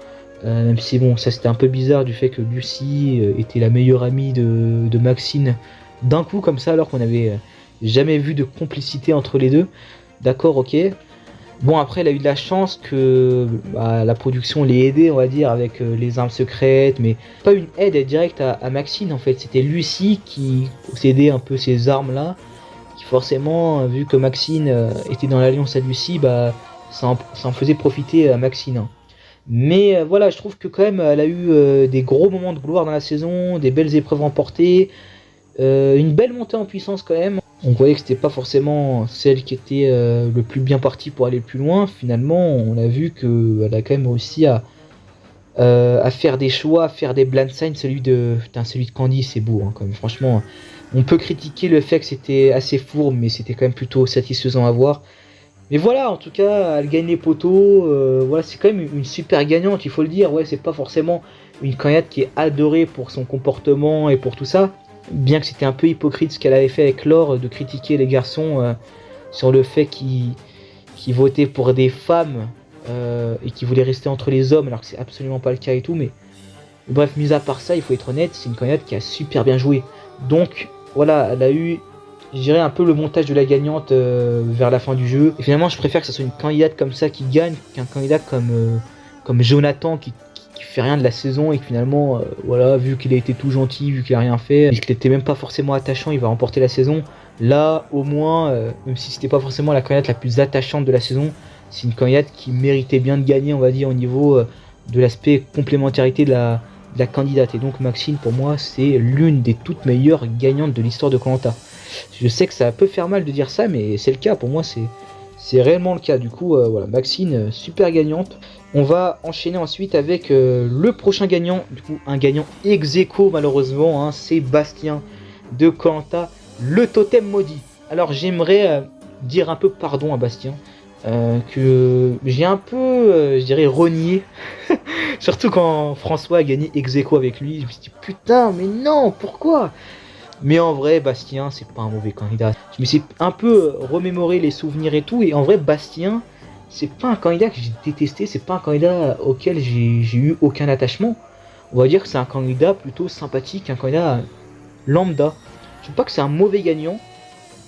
Même si bon, ça c'était un peu bizarre du fait que Lucie était la meilleure amie de Maxine d'un coup comme ça, alors qu'on n'avait jamais vu de complicité entre les deux. D'accord, ok. Bon, après elle a eu de la chance que la production l'ait aidée, on va dire, avec les armes secrètes, mais pas une aide directe à Maxine en fait. C'était Lucie qui possédait un peu ces armes là, qui forcément, vu que Maxine était dans l'alliance à Lucie, ça en faisait profiter à Maxine, hein. Mais voilà, je trouve que quand même elle a eu des gros moments de gloire dans la saison, des belles épreuves remportées, une belle montée en puissance quand même. On voyait que c'était pas forcément celle qui était le plus bien partie pour aller plus loin. Finalement, on a vu qu'elle a quand même réussi à faire des choix, à faire des blind signs. Celui de Candy, c'est beau, hein, quand même. Franchement, on peut critiquer le fait que c'était assez fourbe, mais c'était quand même plutôt satisfaisant à voir. Mais voilà, en tout cas, elle gagne les poteaux. Voilà, c'est quand même une super gagnante, il faut le dire. Ouais, c'est pas forcément une candidate qui est adorée pour son comportement et pour tout ça. Bien que c'était un peu hypocrite ce qu'elle avait fait avec Laure, de critiquer les garçons sur le fait qu'ils votaient pour des femmes et qu'ils voulaient rester entre les hommes, alors que c'est absolument pas le cas et tout. Mais bref, mis à part ça, il faut être honnête, c'est une candidate qui a super bien joué. Donc voilà, elle a eu, je dirais, un peu le montage de la gagnante vers la fin du jeu. Et finalement, je préfère que ce soit une candidate comme ça qui gagne qu'un candidat comme Jonathan qui fait rien de la saison et que finalement, voilà, vu qu'il a été tout gentil, vu qu'il a rien fait, et qu'il était même pas forcément attachant, il va remporter la saison. Là, au moins, même si c'était pas forcément la candidate la plus attachante de la saison, c'est une candidate qui méritait bien de gagner, on va dire, au niveau de l'aspect complémentarité de la candidate. Et donc Maxine, pour moi, c'est l'une des toutes meilleures gagnantes de l'histoire de Koh-Lanta. Je sais que ça peut faire mal de dire ça, mais c'est le cas. Pour moi, c'est réellement le cas. Du coup, voilà, Maxine, super gagnante. On va enchaîner ensuite avec le prochain gagnant. Du coup, un gagnant ex aequo, malheureusement, hein, c'est Bastien de Koh-Lanta, le totem maudit. Alors, j'aimerais dire un peu pardon à Bastien, que j'ai un peu, je dirais, renié. Surtout quand François a gagné ex aequo avec lui. Je me suis dit, putain, mais non, pourquoi ? Mais en vrai, Bastien, c'est pas un mauvais candidat. Je me suis un peu remémoré les souvenirs et tout. Et en vrai, Bastien, c'est pas un candidat que j'ai détesté. C'est pas un candidat auquel j'ai eu aucun attachement. On va dire que c'est un candidat plutôt sympathique, un candidat lambda. Je ne sais pas que c'est un mauvais gagnant.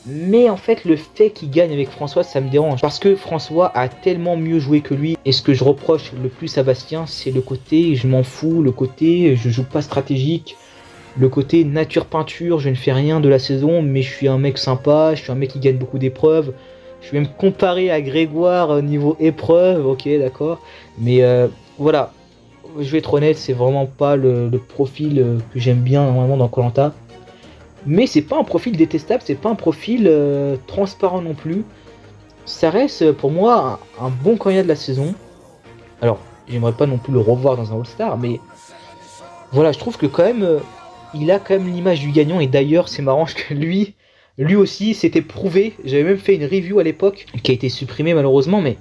Mais en fait, le fait qu'il gagne avec François, ça me dérange. Parce que François a tellement mieux joué que lui. Et ce que je reproche le plus à Bastien, c'est le côté je m'en fous, le côté je joue pas stratégique, le côté nature peinture, je ne fais rien de la saison, mais je suis un mec sympa, je suis un mec qui gagne beaucoup d'épreuves. Je vais me comparer à Grégoire au niveau épreuve, ok, d'accord. Mais voilà, je vais être honnête, c'est vraiment pas le profil que j'aime bien normalement dans koh. Mais c'est pas un profil détestable, c'est pas un profil transparent non plus. Ça reste pour moi un bon candidat de la saison. Alors, j'aimerais pas non plus le revoir dans un All-Star, mais voilà, je trouve que quand même, il a quand même l'image du gagnant. Et d'ailleurs, c'est marrant que lui aussi, c'était prouvé. J'avais même fait une review à l'époque, qui a été supprimée malheureusement, mais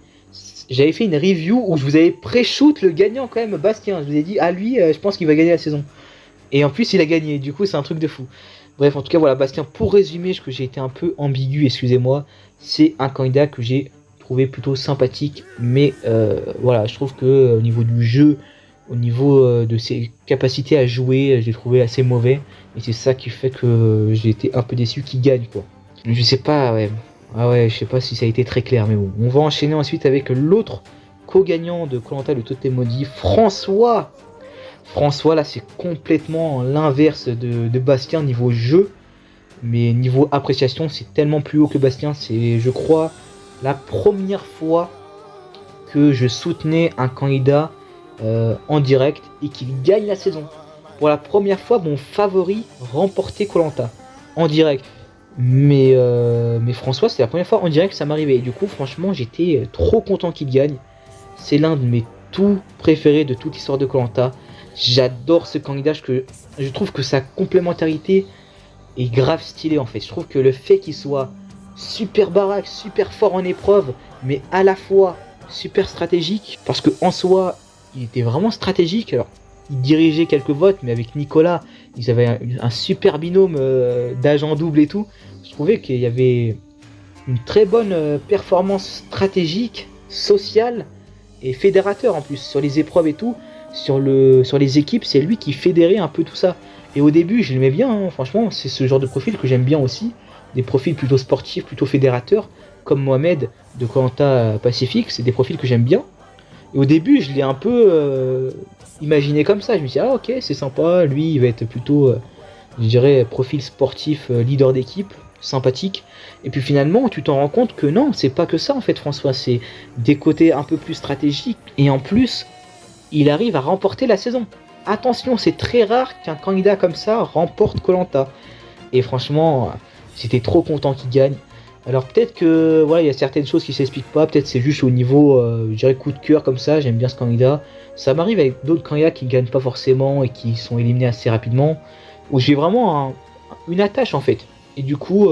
j'avais fait une review où je vous avais pré-shoot le gagnant quand même, Bastien. Je vous ai dit, ah lui, je pense qu'il va gagner la saison. Et en plus, il a gagné, du coup, c'est un truc de fou. Bref, en tout cas, voilà, Bastien, pour résumer, ce que j'ai été un peu ambigu, excusez-moi, c'est un candidat que j'ai trouvé plutôt sympathique, mais voilà, je trouve que au niveau du jeu, au niveau de ses capacités à jouer, je l'ai trouvé assez mauvais, et c'est ça qui fait que j'ai été un peu déçu qu'il gagne, quoi. Je sais pas, ouais, ah ouais, je sais pas si ça a été très clair, mais bon. On va enchaîner ensuite avec l'autre co-gagnant de koh, le Totem Maudit, François. François, là, c'est complètement l'inverse de Bastien niveau jeu. Mais niveau appréciation, c'est tellement plus haut que Bastien. C'est, je crois, la première fois que je soutenais un candidat en direct et qu'il gagne la saison. Pour la première fois, mon favori remportait koh en direct. Mais François, c'est la première fois en direct que ça m'arrivait. Et du coup, franchement, j'étais trop content qu'il gagne. C'est l'un de mes tout préférés de toute l'histoire de koh. J'adore ce candidat, je trouve que sa complémentarité est grave stylée en fait. Je trouve que le fait qu'il soit super baraque, super fort en épreuve, mais à la fois super stratégique, parce que en soi, il était vraiment stratégique. Alors, il dirigeait quelques votes, mais avec Nicolas, ils avaient un super binôme d'agents doubles et tout. Je trouvais qu'il y avait une très bonne performance stratégique, sociale et fédérateur en plus, sur les épreuves et tout. Sur les équipes, c'est lui qui fédérait un peu tout ça. Et au début, je l'aimais bien, hein, franchement, c'est ce genre de profil que j'aime bien aussi. Des profils plutôt sportifs, plutôt fédérateurs, comme Mohamed de koh Pacifique, c'est des profils que j'aime bien. Et au début, je l'ai un peu imaginé comme ça. Je me suis dit, ah ok, c'est sympa, lui, il va être plutôt, je dirais, profil sportif, leader d'équipe, sympathique. Et puis finalement, tu t'en rends compte que non, c'est pas que ça en fait, François, c'est des côtés un peu plus stratégiques. Et en plus, il arrive à remporter la saison. Attention, c'est très rare qu'un candidat comme ça remporte koh. Et franchement, j'étais trop content qu'il gagne. Alors peut-être que voilà, il y a certaines choses qui s'expliquent pas. Peut-être c'est juste au niveau, je dirais, coup de cœur comme ça. J'aime bien ce candidat. Ça m'arrive avec d'autres candidats qui gagnent pas forcément et qui sont éliminés assez rapidement. Où j'ai vraiment une attache en fait. Et du coup,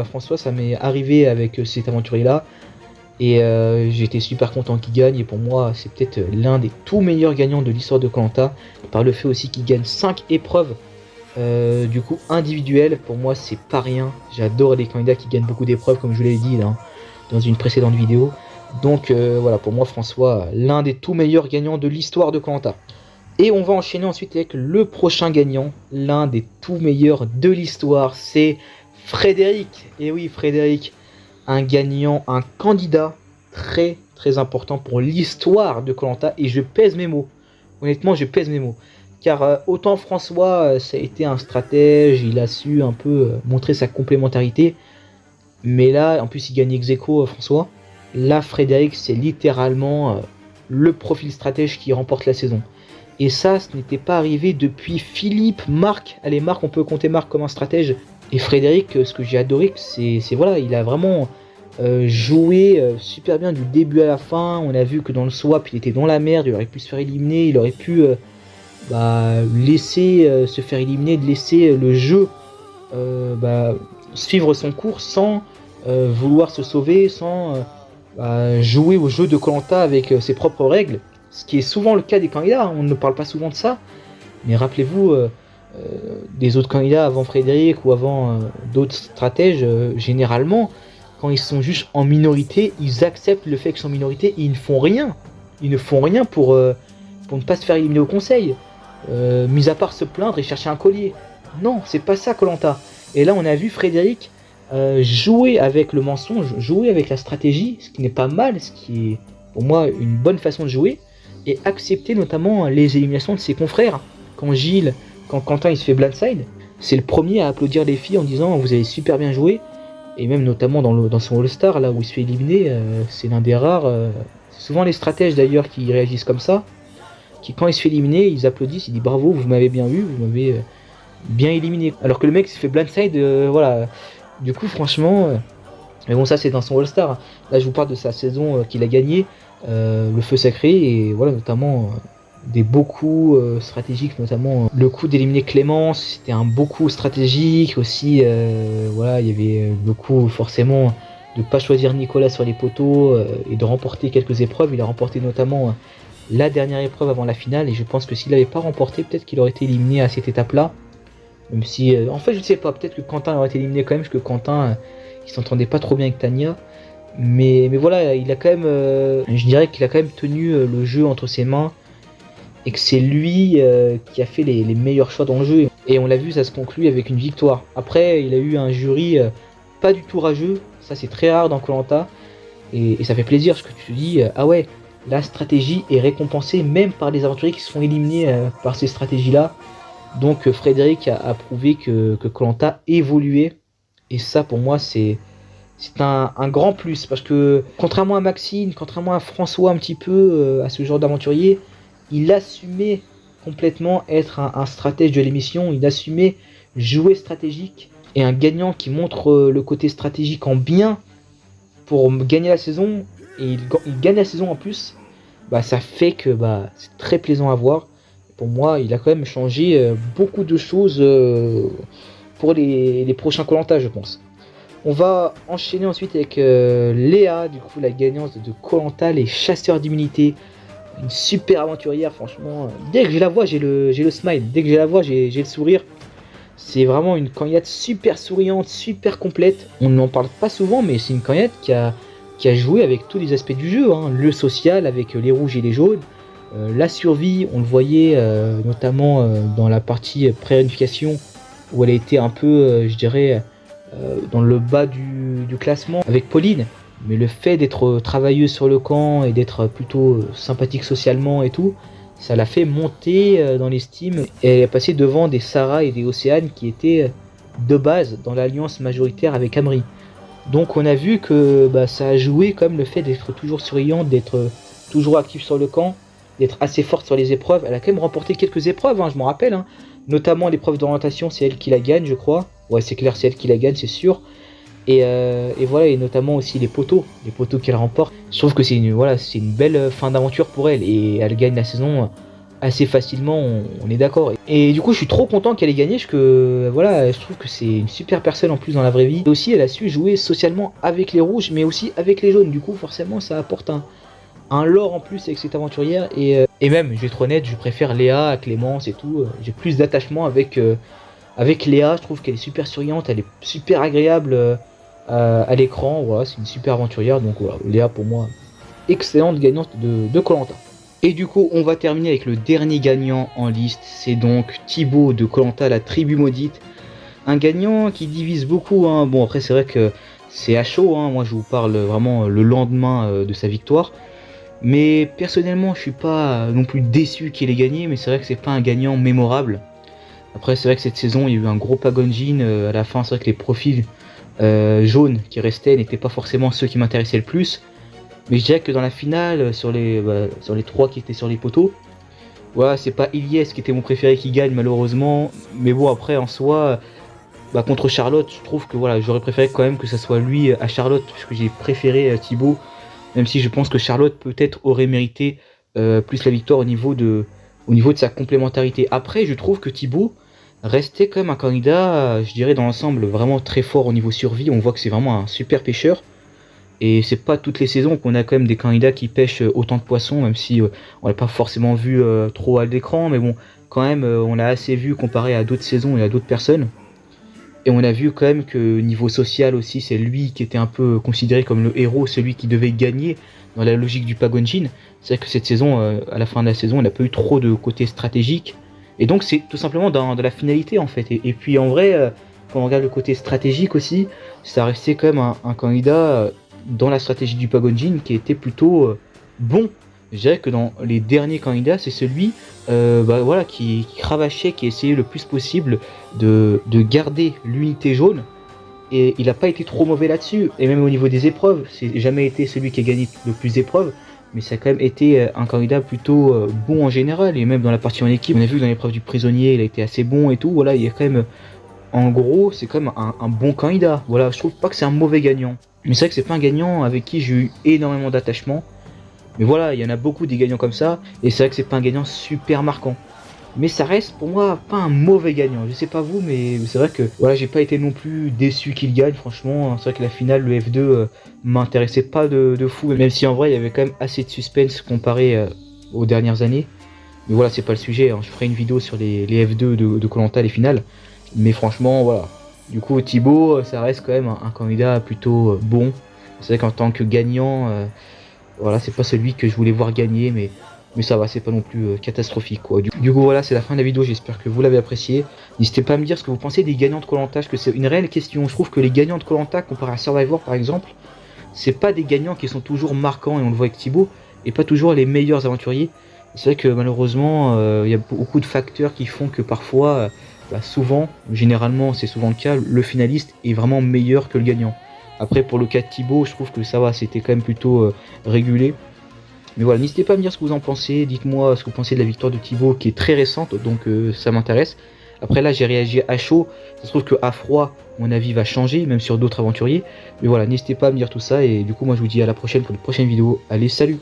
François, ça m'est arrivé avec cet aventurier-là. Et j'étais super content qu'il gagne. Et pour moi, c'est peut-être l'un des tout meilleurs gagnants de l'histoire de koh. Par le fait aussi qu'il gagne 5 épreuves. Du coup, individuelles. Pour moi, c'est pas rien. J'adore les candidats qui gagnent beaucoup d'épreuves, comme je vous l'ai dit là, dans une précédente vidéo. Donc voilà, pour moi, François, l'un des tout meilleurs gagnants de l'histoire de koh. Et on va enchaîner ensuite avec le prochain gagnant. L'un des tout meilleurs de l'histoire. C'est Frédéric. Et oui, Frédéric. Un gagnant, un candidat très très important pour l'histoire de koh. Et je pèse mes mots. Honnêtement, je pèse mes mots. Car autant François, ça a été un stratège, il a su un peu montrer sa complémentarité. Mais là, en plus, il gagne ex-aequo, François. Là, Frédéric, c'est littéralement le profil stratège qui remporte la saison. Et ça, ce n'était pas arrivé depuis Philippe, Marc. Allez, Marc, on peut compter Marc comme un stratège. Et Frédéric, ce que j'ai adoré, c'est voilà, il a vraiment joué super bien du début à la fin. On a vu que dans le swap, il était dans la merde, il aurait pu se faire éliminer, il aurait pu laisser se faire éliminer, de laisser le jeu suivre son cours sans vouloir se sauver, sans jouer au jeu de koh avec ses propres règles. Ce qui est souvent le cas des candidats, on ne parle pas souvent de ça. Mais rappelez-vous... des autres candidats avant Frédéric ou avant d'autres stratèges, généralement, quand ils sont juste en minorité, ils acceptent le fait qu'ils sont en minorité et ils ne font rien. Ils ne font rien pour ne pas se faire éliminer au conseil. Mis à part se plaindre et chercher un collier. Non, c'est pas ça koh. Et là, on a vu Frédéric jouer avec le mensonge, jouer avec la stratégie, ce qui n'est pas mal, ce qui est pour moi une bonne façon de jouer, et accepter notamment les éliminations de ses confrères. Quand Quentin il se fait blindside, c'est le premier à applaudir les filles en disant vous avez super bien joué, et même notamment dans son All-Star là où il se fait éliminer, c'est l'un des rares, c'est souvent les stratèges d'ailleurs qui réagissent comme ça, qui quand il se fait éliminer, ils applaudissent, ils disent bravo, vous m'avez bien vu, vous m'avez bien éliminé. Alors que le mec s'est fait blindside, voilà. Du coup, franchement, mais bon, ça c'est dans son All-Star. Là, je vous parle de sa saison qu'il a gagné, le feu sacré, et voilà, notamment des beaux coups stratégiques, notamment le coup d'éliminer Clémence, c'était un beau coup stratégique aussi. Voilà, il y avait le coup forcément de pas choisir Nicolas sur les poteaux et de remporter quelques épreuves. Il a remporté notamment la dernière épreuve avant la finale, et je pense que s'il n'avait pas remporté, peut-être qu'il aurait été éliminé à cette étape-là. Même si, en fait, je ne sais pas, peut-être que Quentin aurait été éliminé quand même, parce que Quentin, il s'entendait pas trop bien avec Tania. Mais voilà, il a quand même, je dirais qu'il a quand même tenu le jeu entre ses mains, et que c'est lui qui a fait les meilleurs choix dans le jeu. Et on l'a vu, ça se conclut avec une victoire. Après, il a eu un jury pas du tout rageux, ça c'est très rare dans Koh-Lanta, et ça fait plaisir, parce que tu te dis, ah ouais, la stratégie est récompensée même par les aventuriers qui se font éliminer par ces stratégies-là. Donc Frédéric a prouvé que Koh-Lanta évoluait, et ça pour moi c'est un grand plus, parce que contrairement à Maxime, contrairement à François un petit peu, à ce genre d'aventurier, il assumait complètement être un stratège de l'émission, il assumait jouer stratégique, et un gagnant qui montre le côté stratégique en bien pour gagner la saison, et il gagne la saison en plus, bah ça fait que bah, c'est très plaisant à voir. Pour moi, il a quand même changé beaucoup de choses pour les prochains Koh-Lanta, je pense. On va enchaîner ensuite avec Léa, du coup la gagnante de Koh-Lanta, les chasseurs d'immunité. Une super aventurière, franchement. Dès que je la vois, j'ai le smile. Dès que je la vois, j'ai le sourire. C'est vraiment une candidate super souriante, super complète. On n'en parle pas souvent, mais c'est une candidate qui a joué avec tous les aspects du jeu, hein. Le social avec les rouges et les jaunes. La survie, on le voyait notamment dans la partie pré-réunification, où elle a été un peu, je dirais, dans le bas du classement avec Pauline. Mais le fait d'être travailleuse sur le camp et d'être plutôt sympathique socialement et tout, ça l'a fait monter dans l'estime. Et elle est passée devant des Sarah et des Océane qui étaient de base dans l'alliance majoritaire avec Amri. Donc on a vu que bah, ça a joué comme le fait d'être toujours souriante, d'être toujours active sur le camp, d'être assez forte sur les épreuves. Elle a quand même remporté quelques épreuves, hein, je m'en rappelle, hein. Notamment l'épreuve d'orientation, c'est elle qui la gagne, je crois. Ouais, c'est clair, c'est elle qui la gagne, c'est sûr. Et voilà, et notamment aussi les poteaux qu'elle remporte. Je trouve que c'est une belle fin d'aventure pour elle, et elle gagne la saison assez facilement, on est d'accord. Et du coup, je suis trop content qu'elle ait gagné, parce que voilà, je trouve que c'est une super personne en plus dans la vraie vie. Et aussi, elle a su jouer socialement avec les rouges, mais aussi avec les jaunes. Du coup, forcément, ça apporte un lore en plus avec cette aventurière, et même, je vais être honnête, je préfère Léa à Clémence et tout. J'ai plus d'attachement avec Léa. Je trouve qu'elle est super souriante, elle est super agréable à l'écran. Voilà, c'est une super aventurière. Donc voilà, Léa pour moi, excellente gagnante de Koh-Lanta. Et du coup, on va terminer avec le dernier gagnant en liste. C'est donc Thibaut de Koh-Lanta, la tribu maudite. Un gagnant qui divise beaucoup, hein. Bon, après, c'est vrai que c'est à chaud, hein. Moi, je vous parle vraiment le lendemain de sa victoire. Mais personnellement, je suis pas non plus déçu qu'il ait gagné. Mais c'est vrai que c'est pas un gagnant mémorable. Après, c'est vrai que cette saison, il y a eu un gros pagonjin à la fin. C'est vrai que les profils jaunes qui restaient n'étaient pas forcément ceux qui m'intéressaient le plus. Mais je dirais que dans la finale, sur les 3 qui étaient sur les poteaux, voilà, c'est pas Ilyes qui était mon préféré qui gagne malheureusement. Mais bon, après en soi, contre Charlotte, je trouve que voilà, j'aurais préféré quand même que ça soit lui à Charlotte, puisque j'ai préféré Thibaut. Même si je pense que Charlotte peut-être aurait mérité plus la victoire au niveau de sa complémentarité. Après, je trouve que Thibaut restait quand même un candidat, je dirais dans l'ensemble, vraiment très fort au niveau survie. On voit que c'est vraiment un super pêcheur. Et c'est pas toutes les saisons qu'on a quand même des candidats qui pêchent autant de poissons, même si on l'a pas forcément vu trop à l'écran. Mais bon, quand même, on l'a assez vu comparé à d'autres saisons et à d'autres personnes. Et on a vu quand même que niveau social aussi, c'est lui qui était un peu considéré comme le héros, celui qui devait gagner dans la logique du pagonjin. C'est vrai que cette saison, à la fin de la saison, il n'a pas eu trop de côté stratégique. Et donc c'est tout simplement dans la finalité en fait. Et puis en vrai, quand on regarde le côté stratégique aussi, ça restait quand même un candidat dans la stratégie du Pagonjin qui était plutôt bon. Je dirais que dans les derniers candidats, c'est celui voilà, qui cravachait, qui essayait le plus possible de garder l'unité jaune. Et il n'a pas été trop mauvais là-dessus. Et même au niveau des épreuves, c'est jamais été celui qui a gagné le plus d'épreuves. Mais ça a quand même été un candidat plutôt bon en général. Et même dans la partie en équipe, on a vu que dans l'épreuve du prisonnier, il a été assez bon et tout. Voilà, il y a quand même... En gros, c'est quand même un bon candidat. Voilà, je trouve pas que c'est un mauvais gagnant. Mais c'est vrai que c'est pas un gagnant avec qui j'ai eu énormément d'attachement. Mais voilà, il y en a beaucoup des gagnants comme ça. Et c'est vrai que c'est pas un gagnant super marquant. Mais ça reste pour moi pas un mauvais gagnant. Je sais pas vous, mais c'est vrai que voilà, j'ai pas été non plus déçu qu'il gagne. Franchement, c'est vrai que la finale, le F2, m'intéressait pas de fou. Même si en vrai, il y avait quand même assez de suspense comparé aux dernières années. Mais voilà, c'est pas le sujet. Hein. Je ferai une vidéo sur les F2 de koh Lanta, les finales. Mais franchement, voilà. Du coup, Thibaut, ça reste quand même un candidat plutôt bon. C'est vrai qu'en tant que gagnant, voilà, c'est pas celui que je voulais voir gagner, mais ça va, c'est pas non plus catastrophique quoi. Du coup voilà, c'est la fin de la vidéo, j'espère que vous l'avez apprécié. N'hésitez pas à me dire ce que vous pensez des gagnants de koh Lanta, parce que c'est une réelle question. Je trouve que les gagnants de koh Lanta comparé à Survivor par exemple, c'est pas des gagnants qui sont toujours marquants, et on le voit avec Thibaut, et pas toujours les meilleurs aventuriers. C'est vrai que malheureusement, il y a beaucoup de facteurs qui font que parfois, souvent, généralement c'est souvent le cas, le finaliste est vraiment meilleur que le gagnant. Après pour le cas de Thibaut, je trouve que ça va, c'était quand même plutôt régulé. Mais voilà, n'hésitez pas à me dire ce que vous en pensez, dites-moi ce que vous pensez de la victoire de Thibaut qui est très récente, donc ça m'intéresse. Après là j'ai réagi à chaud, ça se trouve qu'à froid mon avis va changer, même sur d'autres aventuriers. Mais voilà, n'hésitez pas à me dire tout ça, et du coup moi je vous dis à la prochaine pour une prochaine vidéo. Allez, salut!